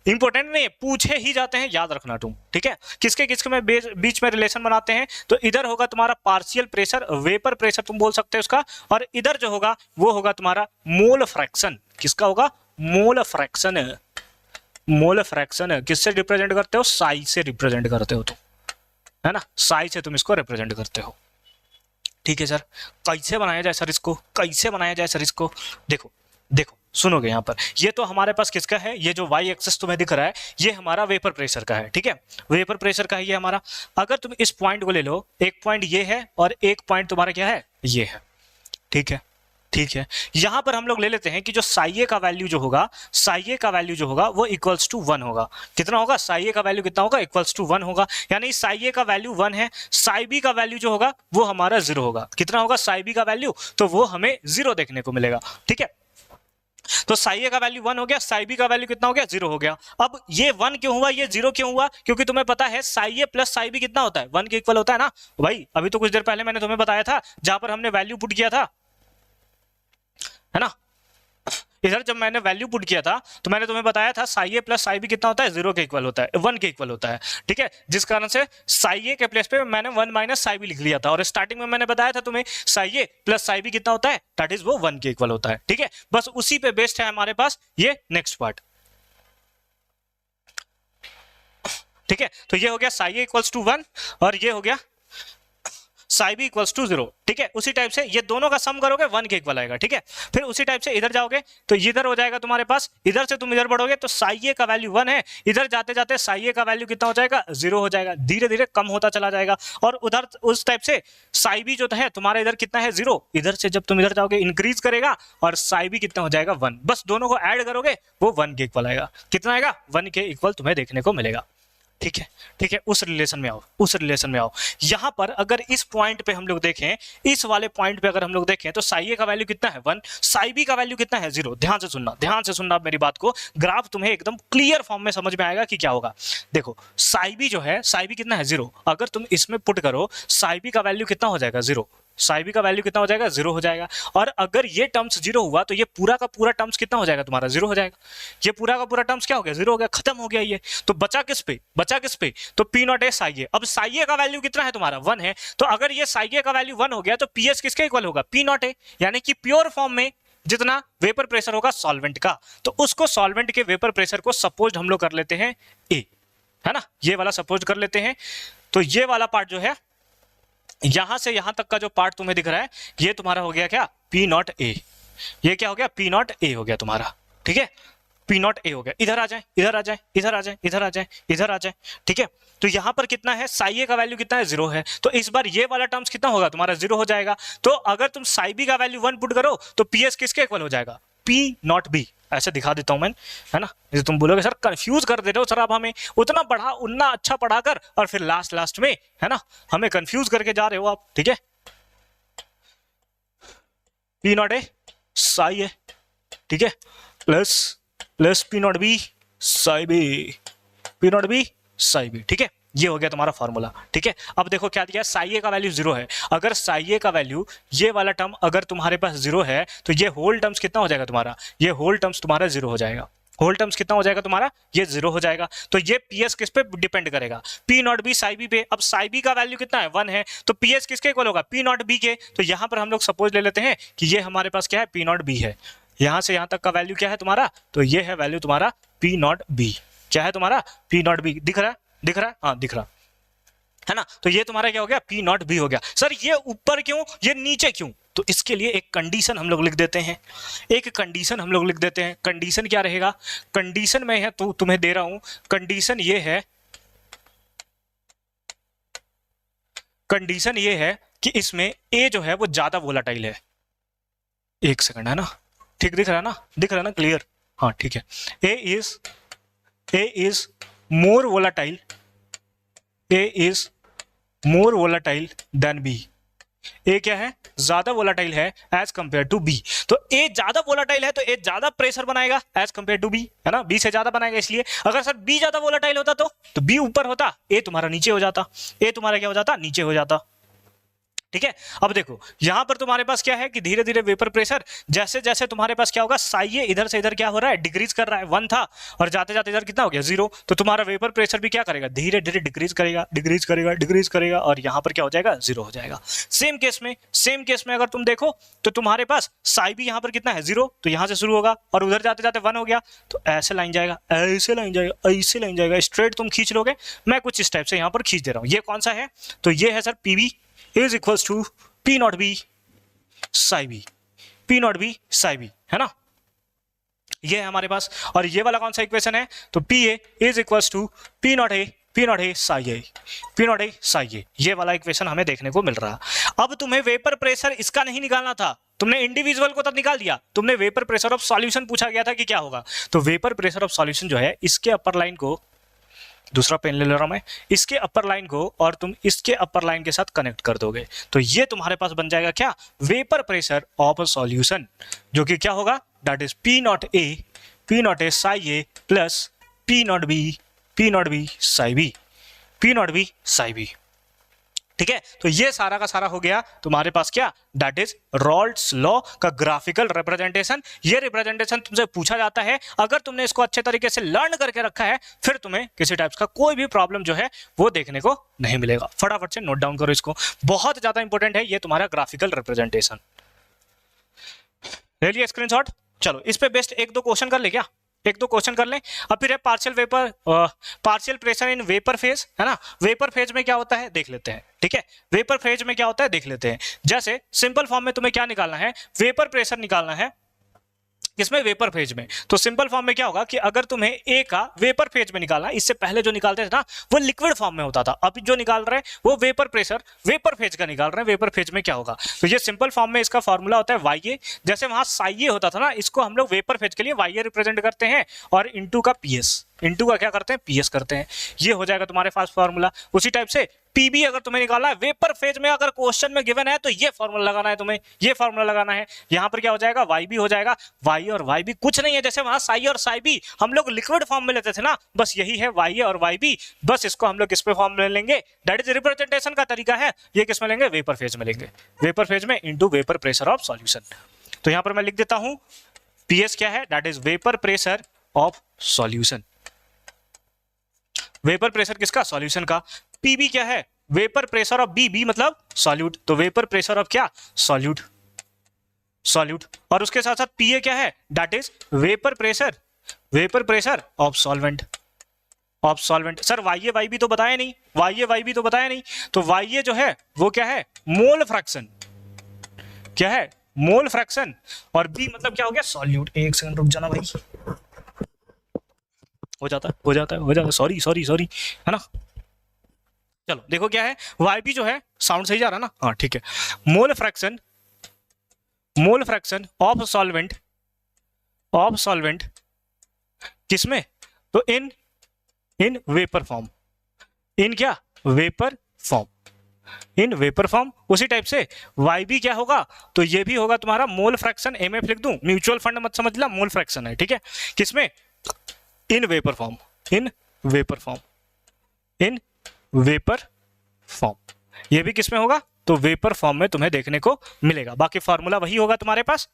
इंपॉर्टेंट नहीं है, पूछे ही जाते हैं, याद रखना तुम, ठीक है। किसके किसके में बीच में रिलेशन बनाते हैं? तो इधर होगा तुम्हारा पार्शियल प्रेशर, वेपर प्रेशर तुम बोल सकते हो उसका, और इधर जो होगा वो होगा तुम्हारा मोल फ्रैक्शन। किसका होगा? Mole fraction. मोल फ्रैक्शन किससे रिप्रेजेंट करते हो? साई से रिप्रेजेंट करते हो तुम, है ना, साई से तुम इसको रिप्रेजेंट करते हो, ठीक है सर। कैसे बनाया जाए सर इसको? कैसे बनाया जाए सर इसको? देखो देखो सुनोगे यहाँ पर, ये तो हमारे पास किसका है? ये जो वाई एक्सिस तुम्हें दिख रहा है ये हमारा वेपर प्रेशर का है, ठीक है, वेपर प्रेशर का है ये हमारा। अगर तुम इस पॉइंट को ले लो, एक पॉइंट ये है और एक पॉइंट तुम्हारा क्या है? ये है, ठीक है, ठीक है। यहां पर हम लोग ले लेते हैं कि जो साइए का वैल्यू जो होगा, साइए का वैल्यू जो होगा वो इक्वल्स टू 1 होगा। कितना होगा? साइए का वैल्यू कितना होगा? इक्वल्स टू 1 होगा। यानी साइए का वैल्यू 1 है, साई बी का वैल्यू जो होगा वो हमारा 0 होगा। कितना होगा साई बी का वैल्यू? तो वो हमें 0 देखने को मिलेगा, ठीक है। तो साइए का वैल्यू 1 हो गया, साई बी का वैल्यू कितना हो गया? 0 हो गया। अब ये 1 क्यों हुआ, ये 0 क्यों हुआ? क्योंकि तुम्हें पता है साइए प्लस साई बी कितना होता है? 1 के इक्वल होता है ना भाई। अभी तो कुछ देर पहले मैंने तुम्हें बताया था, जहां पर हमने वैल्यू पुट किया था, है ना, इधर जब मैंने वैल्यू पुट किया था तो मैंने तुम्हें बताया था Sai A plus psi B कितना होता है? 0 के इक्वल होता है, 1 के इक्वल होता है, ठीक है। जिस कारण से साई ए के प्लेस पे मैंने 1 माइनस साई बी लिख लिया था, और स्टार्टिंग में मैंने बताया था तुम्हें Sai A plus psi B कितना होता है? दैट इज वो 1 के इक्वल होता है, ठीक है। बस उसी पे बेस्ड है हमारे पास ये नेक्स्ट पार्ट, ठीक है। तो ये हो गया साई ए इक्वल्स टू 1 और ये हो गया साई बी इक्वल्स टू 0, ठीक है। उसी टाइप से ये दोनों का सम करोगे 1 के इक्वल आएगा, ठीक है। फिर उसी टाइप से इधर जाओगे तो इधर हो जाएगा तुम्हारे पास, इधर से तुम इधर बढ़ोगे तो साई ए का वैल्यू 1 है, इधर जाते जाते साई ए का वैल्यू कितना हो जाएगा? 0 हो जाएगा, धीरे धीरे कम होता चला जाएगा। और उधर उस टाइप से साई बी जो है तुम्हारा इधर कितना है? 0। इधर से जब तुम इधर जाओगे इंक्रीज करेगा और साई बी कितना हो जाएगा? 1। बस दोनों को ऐड करोगे वो 1 के इक्वल आएगा। कितना आएगा? 1 के इक्वल तुम्हें देखने को मिलेगा, ठीक है, ठीक है। उस रिलेशन में आओ, उस रिलेशन में आओ। यहां पर अगर इस पॉइंट पे हम लोग देखें, इस वाले पॉइंट पे अगर हम लोग देखें तो साई ए का वैल्यू कितना है? 1, साई बी का वैल्यू कितना है? 0। ध्यान से सुनना, ध्यान से सुनना मेरी बात को, ग्राफ तुम्हें एकदम क्लियर फॉर्म में समझ में आएगा कि क्या होगा। देखो साई बी जो है, साई बी कितना है? 0। अगर तुम इसमें पुट करो साई बी का वैल्यू कितना हो जाएगा? 0। साई बी का वैल्यू कितना हो जाएगा? 0 हो जाएगा। और अगर ये टर्म्स 0 हुआ तो ये पूरा का पूरा टर्म्स कितना हो जाएगा तुम्हारा? 0 हो जाएगा। ये पूरा का पूरा टर्म्स क्या हो गया? 0 हो गया, खत्म हो गया ये। तो बचा किस पे? बचा किस पे? तो P नॉट ए साई ए। अब साई ए का वैल्यू कितना है तुम्हारा? 1 है। तो अगर ये साई ए का वैल्यू 1 हो गया तो PS किसके इक्वल होगा? P नॉट ए, यानी कि प्योर फॉर्म में जितना वेपर प्रेशर होगा सॉल्वेंट का, तो उसको सॉल्वेंट के वेपर प्रेशर को सपोज हम लोग कर लेते हैं A, है ना, ये वाला सपोज कर लेते हैं। तो ये वाला पार्ट जो है यहां से यहां तक का जो पार्ट तुम्हें दिख रहा है ये तुम्हारा हो गया क्या? P नॉट ए। ये क्या हो गया? P नॉट ए हो गया तुम्हारा, ठीक है। पी नॉट ए हो गया। इधर आ जाए, इधर आ जाए, इधर आ जाए, इधर आ जाए, इधर आ जाए, ठीक है। तो यहां पर कितना है, साई ए का वैल्यू कितना है, 0 है, तो इस बार ये वाला टर्म्स कितना होगा तुम्हारा, 0 हो जाएगा। तो अगर तुम साई बी का वैल्यू 1 पुट करो तो पीएस किसके इक्वल हो जाएगा, पी नॉट बी। ऐसे दिखा देता हूं मैं, है ना। ये तुम बोलोगे सर कंफ्यूज कर दे रहे हो सर, आप हमें उतना पढ़ा उतना अच्छा पढ़ाकर और फिर लास्ट में, है ना, हमें कंफ्यूज करके जा रहे हो आप, ठीक है। P naught A psi A, ठीक है, plus P naught B psi B, P naught B psi B, ठीक है। ये हो गया तुम्हारा फॉर्मूला, ठीक है। अब देखो क्या दिया, साई ए का वैल्यू 0 है। अगर साई ए का वैल्यू, ये वाला टर्म अगर तुम्हारे पास 0 है तो ये होल टर्म्स कितना हो जाएगा तुम्हारा, ये होल टर्म्स तुम्हारा 0 हो जाएगा। होल टर्म्स कितना हो जाएगा तुम्हारा, ये 0 हो जाएगा। तो ये पीएस किस पे डिपेंड करेगा, P naught B psi B पे। अब साई बी का वैल्यू कितना है, 1 है, तो पीएस किसके इक्वल होगा, पी नॉट बी के। तो यहां पर हम लोग सपोज ले लेते हैं कि ये हमारे पास क्या है, पी नॉट बी है। यहां से यहां तक का वैल्यू क्या है तुम्हारा, तो ये है वैल्यू तुम्हारा पी नॉट बी। क्या है तुम्हारा, पी नॉट बी। दिख रहा है, दिख रहा है, हाँ दिख रहा है ना। तो ये तुम्हारा क्या हो गया, पी नॉट बी हो गया। सर ये ऊपर क्यों, ये नीचे क्यों, तो इसके लिए एक कंडीशन हम लोग लिख देते हैं, एक कंडीशन हम लोग लिख देते हैं। कंडीशन क्या रहेगा, कंडीशन में है तो तुम्हें दे रहा हूं, कंडीशन ये है, कंडीशन ये है कि इसमें ए जो है वो ज्यादा वोलाटाइल है। एक सेकंड, है ना, ठीक दिख रहा है ना, दिख रहा है ना, क्लियर, हाँ ठीक है। A is more volatile, A is more volatile than B. A क्या है, ज्यादा वोलाटाइल है एज कंपेयर टू बी। तो ए ज्यादा वोलाटाइल है तो ए ज्यादा प्रेशर बनाएगा एज कंपेयर टू बी, है ना, बी से ज्यादा बनाएगा। इसलिए अगर सर बी ज्यादा वोलाटाइल होता तो बी ऊपर होता, ए तुम्हारा नीचे हो जाता, ए तुम्हारा क्या हो जाता, नीचे हो जाता, ठीक है। अब देखो यहां पर तुम्हारे पास क्या है कि धीरे धीरे वेपर प्रेशर जैसे जैसे तुम्हारे पास क्या होगा, साई ए इधर से इधर क्या हो रहा है, डिक्रीज कर रहा है। 1 था और जाते जाते इधर कितना हो गया, 0। तो तुम्हारा वेपर प्रेशर भी क्या करेगा, धीरे धीरे डिक्रीज करेगा, डिक्रीज करेगा, डिक्रीज करेगा, और यहां पर क्या हो जाएगा, 0 हो जाएगा। सेम केस में अगर तुम देखो तो तुम्हारे पास साई भी यहां पर कितना है, 0, तो यहां से शुरू होगा और उधर जाते जाते 1 हो गया, तो ऐसे लाइन जाएगा, ऐसे लाइन जाएगा, ऐसे लाइन जाएगा, स्ट्रेट तुम खींच लोगे। मैं कुछ इस टाइप से यहां पर खींच दे रहा हूं। ये कौन सा है, तो ये है sir PB is equals to P naught B psi B, P naught B psi B, है ना, ये है हमारे पास। और ये वाला कौन सा इक्वेशन है, तो P A is equals to P naught A psi A, P naught A psi A, ये वाला इक्वेशन हमें देखने को मिल रहा। अब तुम्हें वेपर प्रेशर इसका नहीं निकालना था, तुमने इंडिविजुअल को तब निकाल दिया, तुमने वेपर प्रेशर ऑफ सॉल्यूशन पूछा गया था कि क्या होगा। तो वेपर प्रेशर ऑफ सॉल्यूशन जो है, इसके अपर लाइन को, दूसरा पेन ले रहा हूं मैं, इसके अपर लाइन को और तुम इसके अपर लाइन के साथ कनेक्ट कर दोगे, तो ये तुम्हारे पास बन जाएगा क्या, वेपर प्रेशर ऑफ सॉल्यूशन, जो कि क्या होगा, that is P naught A psi A plus P naught B psi B, P naught B psi B, ठीक है। तो ये सारा का सारा हो गया तुम्हारे पास क्या, दैट इज रॉल्ट्स लॉ का ग्राफिकल रिप्रेजेंटेशन। ये रिप्रेजेंटेशन तुमसे पूछा जाता है, अगर तुमने इसको अच्छे तरीके से लर्न करके रखा है फिर तुम्हें किसी टाइप्स का कोई भी प्रॉब्लम जो है वो देखने को नहीं मिलेगा। फटाफट से नोट डाउन करो इसको, बहुत ज्यादा इंपॉर्टेंट है ये तुम्हारा ग्राफिकल रिप्रेजेंटेशन। ले लिया स्क्रीनशॉट, चलो इस पे बेस्ट 1-2 क्वेश्चन कर ले क्या, 1-2 क्वेश्चन कर लें। अब फिर है partial pressure in vapour phase, है ना। वेपर फेज में क्या होता है देख लेते हैं, ठीक है। वेपर फेज में क्या होता है देख लेते हैं। जैसे सिंपल फॉर्म में तुम्हें क्या निकालना है, वेपर प्रेशर निकालना है, किसमें, वेपर फेज में। तो सिंपल फॉर्म में क्या होगा कि अगर तुम्हें ए का वेपर फेज में निकालना, इससे पहले जो निकालते थे ना वो लिक्विड फॉर्म में होता था, अभी जो निकाल रहे हैं वो वेपर प्रेशर वेपर फेज का निकाल रहे हैं। वेपर फेज में क्या होगा, तो ये सिंपल फॉर्म में इसका फॉर्मूला होता है वाई ए। जैसे वहां साई ए होता था ना, इसको हम लोग वेपर फेज के लिए वाई ए रिप्रेजेंट करते हैं और इंटू का पीएस, इंटू का क्या करते हैं, पीएस करते हैं। ये हो जाएगा तुम्हारे पास फॉर्मूला। उसी टाइप से पीबी अगर तुम्हें निकालना है वेपर फेज में, अगर क्वेश्चन में गिवन है तो ये फॉर्मूला लगाना है तुम्हें, ये फॉर्मूला लगाना है। यहां पर क्या हो जाएगा, वाई बी हो जाएगा, वाई और वाई बी कुछ नहीं है, जैसे वहां साई और साई बी हम लोग लिक्विड फॉर्म में लेते थे ना, बस यही है वाई ए और वाई बी, बस इसको हम लोग किस पे फॉर्म में लेंगे, दैट इज रिप्रेजेंटेशन का तरीका है। ये किस में लेंगे, वेपर फेज में लेंगे, वेपर फेज में into vapour pressure of solution. तो यहां पर मैं लिख देता हूं पीएस क्या है, that is vapour pressure of solution, vapour pressure किसका, सॉल्यूशन का। पीबी क्या है, vapour pressure of B, B मतलब सॉल्यूट, तो वेपर प्रेशर ऑफ क्या, सॉल्यूट, सॉल्यूट। और उसके साथ साथ पीए क्या है, that is vapour pressure of solvent, of solvent. Sir Y A Y B तो बताया नहीं, वाई ए वाई बी तो बताया नहीं, तो वाई ए जो है वो क्या है, मोल फ्रैक्शन, क्या है, मोल फ्रैक्शन, और बी मतलब क्या हो गया, सॉल्यूट। एक सेकंड रुक जाना भाई, सॉरी, है ना। चलो देखो क्या है, YB जो है, साउंड सही जा रहा है ना, हाँ ठीक है। मोल फ्रैक्शन ऑफ सॉल्वेंट किसमें, तो इन वेपर फॉर्म, इन क्या, वेपर फॉर्म। उसी टाइप से YB क्या होगा, तो ये भी होगा तुम्हारा मोल फ्रैक्शन, MF लिख दूं, म्यूचुअल फंड मत समझना, मोल फ्रैक्शन है, ठीक है। किसमें, इन वेपर फॉर्म, ये भी किसमें होगा, तो वेपर फॉर्म में तुम्हें देखने को मिलेगा। बाकी फार्मूला वही होगा तुम्हारे पास।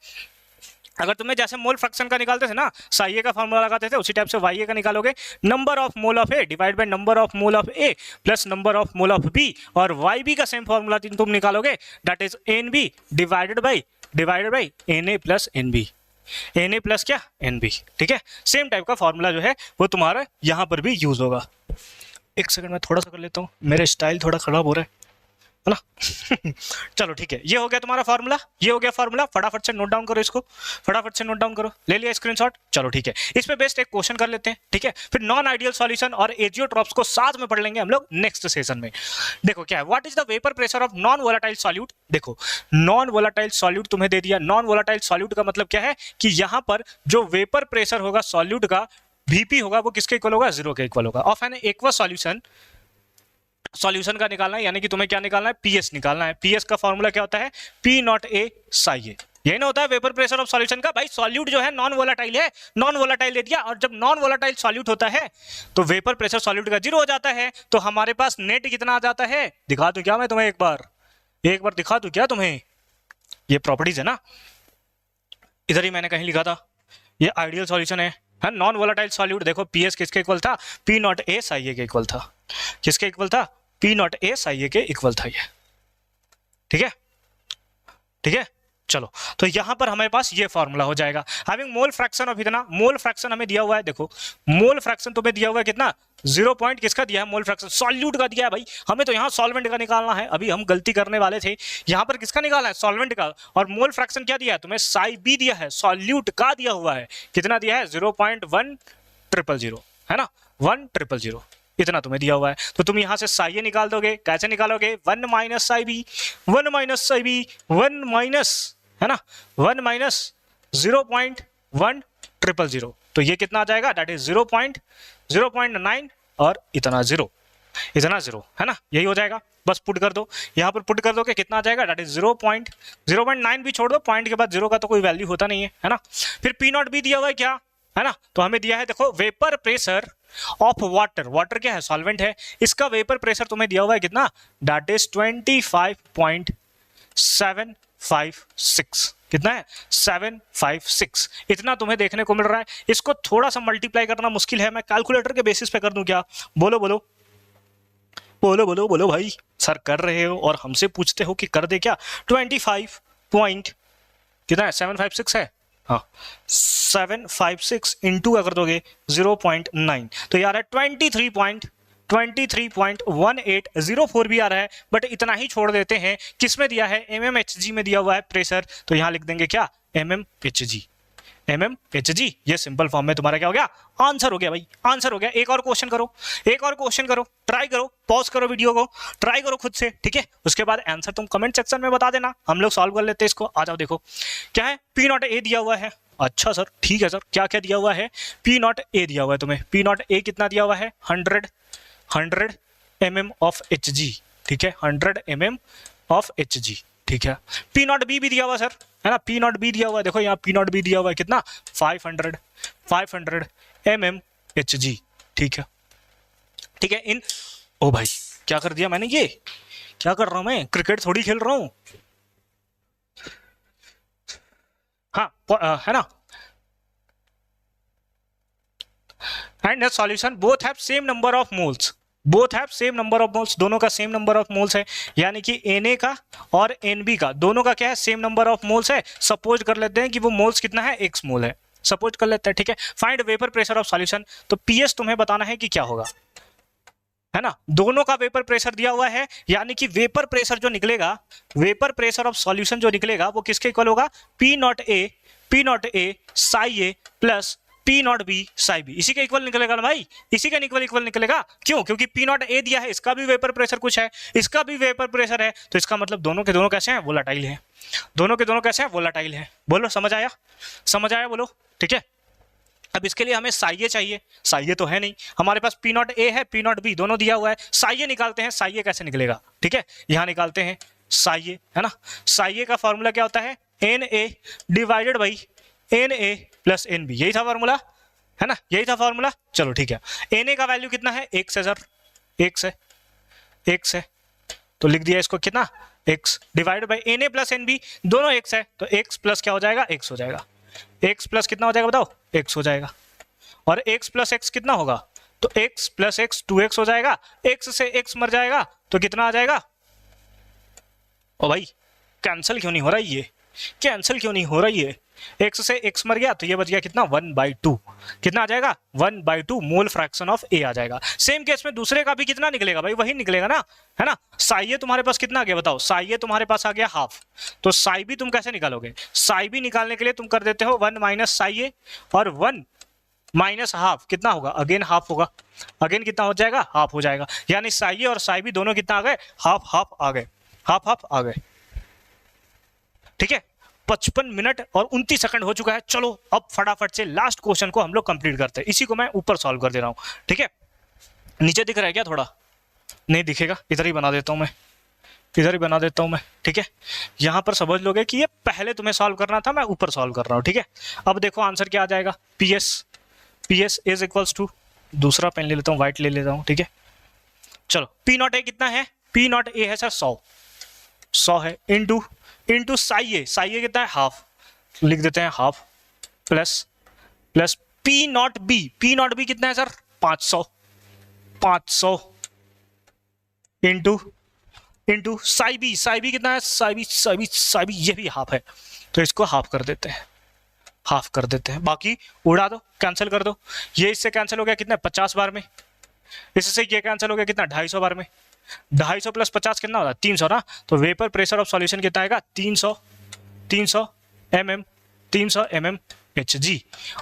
अगर तुम्हें जैसे मोल फ्रैक्शन का निकालते थे ना, साइए का फार्मूला लगाते थे, उसी टाइप से YA का निकालोगे, number of mole of A divide by number of mole of A plus number of mole of B, और YB का सेम फार्मूला तुम निकालोगे, that is NB divided by Na plus NB, Na plus क्या, NB, ठीक है। सेम टाइप का फार्मूला जो है वो तुम्हारा यहां पर भी यूज होगा। एक सेकंड में थोड़ा सा कर लेता हूँ, मेरा स्टाइल थोड़ा खराब हो रहा है ना। चलो ठीक है, ये हो गया तुम्हारा फार्मूला, ये हो गया फार्मूला। फटाफट से नोट डाउन करो इसको, फटाफट से नोट डाउन करो, ले लिया स्क्रीनशॉट। चलो ठीक है, इस पे बेस्ट एक क्वेश्चन कर लेते हैं, ठीक है। फिर नॉन आइडियल सॉल्यूशन और एजियोट्रॉप्स को साथ में पढ़ लेंगे हम लोग नेक्स्ट सेशन में। देखो क्या है, what is the vapour pressure of non volatile solute. देखो नॉन वोलेटाइल सॉल्यूट तुम्हें दे दिया। नॉन वोलेटाइल सॉल्यूट का मतलब क्या है कि यहां पर जो वेपर प्रेशर होगा सॉल्यूट का, VP होगा, वो किसके इक्वल होगा, 0 के इक्वल होगा। ऑफ एन एक्वस सॉल्यूशन का निकालना है, यानी कि तुम्हें क्या निकालना है, PS निकालना है। PS का फॉर्मूला क्या होता है, P0A psi A, यही ना होता है वेपर प्रेशर ऑफ सॉल्यूशन का। भाई सॉल्यूट जो है नॉन वोलेटाइल है, नॉन वोलेटाइल दे दिया, और जब नॉन वोलेटाइल सॉल्यूट होता है तो वेपर प्रेशर सॉल्यूट का 0 हो जाता है। तो हमारे पास नेट कितना आ जाता है, दिखा दूं क्या मैं तुम्हें, एक बार दिखा दूं क्या तुम्हें, ये प्रॉपर्टीज है ना, इधर ही मैंने कहीं लिखा था, ये आइडियल सॉल्यूशन है नॉन वोलेटाइल सॉल्यूट। देखो PS किसके इक्वल था, P0A psi A के इक्वल था। किसके इक्वल था, P0A psi A के इक्वल था ये, ठीक है। चलो तो यहां पर हमारे पास ये फॉर्मूला हो जाएगा। हैविंग मोल फ्रैक्शन ऑफ इतना, मोल फ्रैक्शन हमें दिया हुआ है, देखो मोल फ्रैक्शन तुम्हें दिया हुआ है कितना, 0 पॉइंट किसका दिया है, मोल फ्रैक्शन सॉल्यूट का दिया है। भाई हमें तो यहां सॉल्वेंट का निकालना है, अभी हम गलती करने वाले थे, यहां पर किसका निकालना है, सॉल्वेंट का। और मोल फ्रैक्शन क्या दिया है तुम्हें, साई B दिया है, सॉल्यूट का दिया हुआ है, कितना दिया है, 0.1000, है ना, 1000, इतना तुम्हें दिया हुआ है। तो तुम यहां से साई A निकाल दोगे, कैसे निकालोगे, 1 minus Sai B, 1 minus Sai B, 1 minus, है ना, 1 माइनस 0.1000, तो ये कितना आ जाएगा, दैट इज 0.9 और इतना जीरो, है ना, यही हो जाएगा। बस पुट कर दो, यहां पर पुट कर दो कि कितना आ जाएगा, दैट इज 0.9 भी छोड़ दो, पॉइंट के बाद 0 का तो कोई वैल्यू होता नहीं है ना। फिर P0B दिया हुआ है क्या, है ना, तो हमें दिया है, देखो vapour pressure of water, water क्या है, सॉल्वेंट है, इसका वेपर प्रेशर तुम्हें दिया हुआ है कितना, दैट इज 25.756, कितना है, 756, इतना तुम्हें देखने को मिल रहा है। इसको थोड़ा सा मल्टीप्लाई करना मुश्किल है, मैं कैलकुलेटर के बेसिस पे कर दूं क्या, बोलो भाई, सर कर रहे हो और हमसे पूछते हो कि कर दे क्या, 25 पॉइंट कितना है, 756 है, हाँ 756 इंटू अगर दोगे 0.9 तो यार है 23.1804 भी आ रहा है, बट इतना ही छोड़ देते हैं। किस में दिया है, mmHg में दिया हुआ है प्रेशर, तो यहां लिख देंगे क्या, mmHg, ये सिंपल फॉर्म में तुम्हारा क्या हो गया, आंसर हो गया भाई, आंसर हो गया। एक और क्वेश्चन करो, ट्राई करो, पॉज करो वीडियो को, ट्राई करो खुद से, ठीक है, उसके बाद आंसर तुम कमेंट सेक्शन में बता देना, हम लोग सॉल्व कर लेते हैं इसको। आ जाओ, देखो क्या है, P0A दिया हुआ है, अच्छा सर ठीक है सर, क्या क्या दिया हुआ है, P0A दिया हुआ है तुम्हें, P0A कितना दिया हुआ है, 100 mm ऑफ Hg, ठीक है, 100 mm ऑफ Hg, ठीक है। P0B भी दिया हुआ सर, है ना, P0B दिया हुआ है, देखो यहाँ P0B दिया हुआ है कितना, 500 mm Hg, ठीक है, इन, ओ भाई क्या कर दिया मैंने, ये क्या कर रहा हूं मैं, क्रिकेट थोड़ी खेल रहा हूं, हाँ है ना। And solution both have same number of moles, दोनों का सेम नंबर ऑफ मोल्स है, यानी कि Na का और Nb का दोनों का क्या है, सेम नंबर ऑफ मोल्स है। सपोज कर लेते हैं कि वो मोल्स कितना है, x मोल है, सपोज कर लेते हैं, ठीक है। Find vapour pressure of solution, तो PS तुम्हें बताना है कि क्या होगा, है ना, दोनों का वेपर प्रेशर दिया हुआ है, यानी कि वेपर प्रेशर जो निकलेगा, वेपर प्रेशर ऑफ सॉल्यूशन जो निकलेगा वो किसके इक्वल होगा, P0A psi A plus P naught B psi B, इसी का इक्वल निकलेगा ना भाई, इसी का इक्वल निकलेगा। क्यों? क्योंकि पी नॉट ए दिया है, इसका भी वेपर प्रेशर कुछ है, इसका भी वेपर प्रेशर है, तो इसका मतलब दोनों के दोनों कैसे हैं? वोलेटाइल हैं। दोनों के दोनों कैसे हैं? वोलेटाइल हैं। बोलो समझ आया? समझ आया बोलो, ठीक है। अब इसके लिए हमें साइए चाहिए, साइए तो है नहीं हमारे पास, पी नॉट ए है, पी नॉट बी दोनों दिया हुआ है, साइए निकालते हैं। साइए कैसे निकलेगा? ठीक है, यहां निकालते हैं साइए, है ना। साइए का फॉर्मूला क्या होता है? N A divided by N A plus N B, यही था फॉर्मूला, है ना, यही था फॉर्मूला। चलो ठीक है, एन ए का वैल्यू कितना है? x है सर, x है, तो लिख दिया इसको कितना? x divided by N A plus N B, दोनों x है, तो x प्लस क्या हो जाएगा? x हो जाएगा। x प्लस कितना हो जाएगा बताओ? x हो जाएगा। और x प्लस x कितना होगा? तो x प्लस x 2x हो जाएगा, x से x मर जाएगा तो कितना आ जाएगा? ओ भाई कैंसिल क्यों नहीं हो रहा ये? कैंसिल क्यों नहीं हो रहा ये? x से x मर गया तो ये बच गया कितना? 1/2। कितना आ जाएगा? 1/2 मोल फ्रैक्शन ऑफ a आ जाएगा। सेम केस में दूसरे का भी कितना निकलेगा भाई? वही निकलेगा ना, है ना। साई तुम्हारे पास कितना आ गया बताओ? साई तुम्हारे पास आ गया हाफ, तो साई भी तुम कैसे निकालोगे? साई भी निकालने के लिए तुम कर देते हो 1 माइनस साई ए, और 1 माइनस हाफ कितना होगा? अगेन हाफ होगा, अगेन कितना हो जाएगा? हाफ हो जाएगा। यानी साई और साई भी दोनों कितना आ गए? हाफ हाफ आ गए, हाफ हाफ आ गए, ठीक है। 55 मिनट और 29 सेकंड हो चुका है। चलो अब फटाफट से लास्ट क्वेश्चन को हम लोग कंप्लीट करते हैं। इसी को मैं ऊपर सॉल्व कर दे रहा हूं, ठीक है। नीचे दिख रहा है क्या? थोड़ा नहीं दिखेगा, इधर ही बना देता हूं मैं, इधर ही बना देता हूं मैं, ठीक है। यहां पर समझ लोगे कि ये पहले तुम्हें सॉल्व करना था, मैं ऊपर सॉल्व कर रहा हूं, ठीक है। अब देखो आंसर क्या आ जाएगा? P S is equals to, दूसरा पेन ले लेता हूं, व्हाइट ले लेता हूं, ठीक है। चलो पी नॉट ए कितना है? पी नॉट ए है सर 100 है, इंटू साई ए, साई ए कितना है? हाफ, लिख देते हैं half, plus P naught B कितना है सर? 500 इंटू साई बी कितना है? साई बी ये भी हाफ है, तो इसको हाफ कर देते हैं, बाकी उड़ा दो, कैंसिल कर दो। ये इससे कैंसिल हो गया कितना? 50 बार में। इससे ये कैंसिल हो गया कितना? 250 बार में। 250 प्लस 50 कितना होता है? 300 ना। तो वेपर प्रेशर ऑफ सॉल्यूशन कितना आएगा? 300 mm Hg।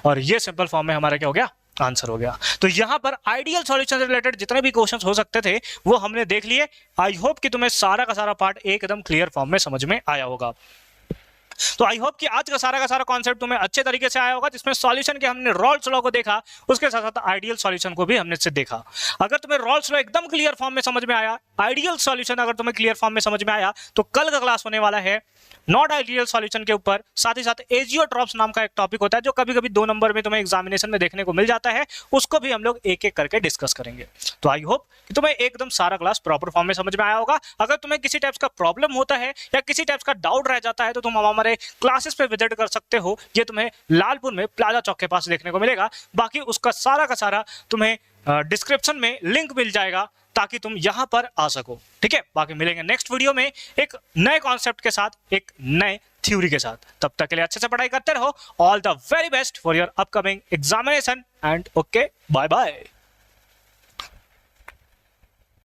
और ये सिंपल फॉर्म में हमारा क्या हो गया? आंसर हो गया। तो यहां पर आइडियल सॉल्यूशन से रिलेटेड जितने भी क्वेश्चंस हो सकते थे वो हमने देख लिए। आई होप कि तुम्हें सारा का सारा पार्ट एकदम क्लियर फॉर्म में समझ में आया होगा। तो आई होप कि आज का सारा कॉन्सेप्ट तुम्हें अच्छे तरीके से आया होगा, जिसमें सॉल्यूशन के हमने रॉल्स लॉ को देखा, उसके साथ साथ आइडियल सॉल्यूशन को भी हमने से देखा। अगर तुम्हें रॉल्स लॉ एकदम क्लियर फॉर्म में समझ में आया, आइडियल सॉल्यूशन अगर तुम्हें क्लियर फॉर्म में समझ में आया, तो कल का क्लास होने वाला है नॉट आइडियल सॉल्यूशन के ऊपर। साथ ही साथ एजियोट्रॉप्स नाम का एक टॉपिक होता है जो कभी कभी 2 नंबर में तुम्हें एग्जामिनेशन में देखने को मिल जाता है, उसको भी हम लोग एक एक करके डिस्कस करेंगे। तो आई होप कि तुम्हें एकदम सारा क्लास प्रॉपर फॉर्म में समझ में आया होगा। अगर तुम्हें किसी टाइप्स का प्रॉब्लम होता है या किसी टाइप्स का डाउट रह जाता है तो तुम हमारे क्लासेस पे विजिट कर सकते हो। ये तुम्हें लालपुर में प्लाजा चौक के पास देखने को मिलेगा। बाकी उसका सारा का सारा तुम्हें डिस्क्रिप्शन में लिंक मिल जाएगा ताकि तुम यहां पर आ सको, ठीक है। बाकी मिलेंगे नेक्स्ट वीडियो में एक नए कॉन्सेप्ट के साथ, एक नए थ्योरी के साथ। तब तक के लिए अच्छे से पढ़ाई करते रहो। All the very best for your upcoming examination and okay, bye bye.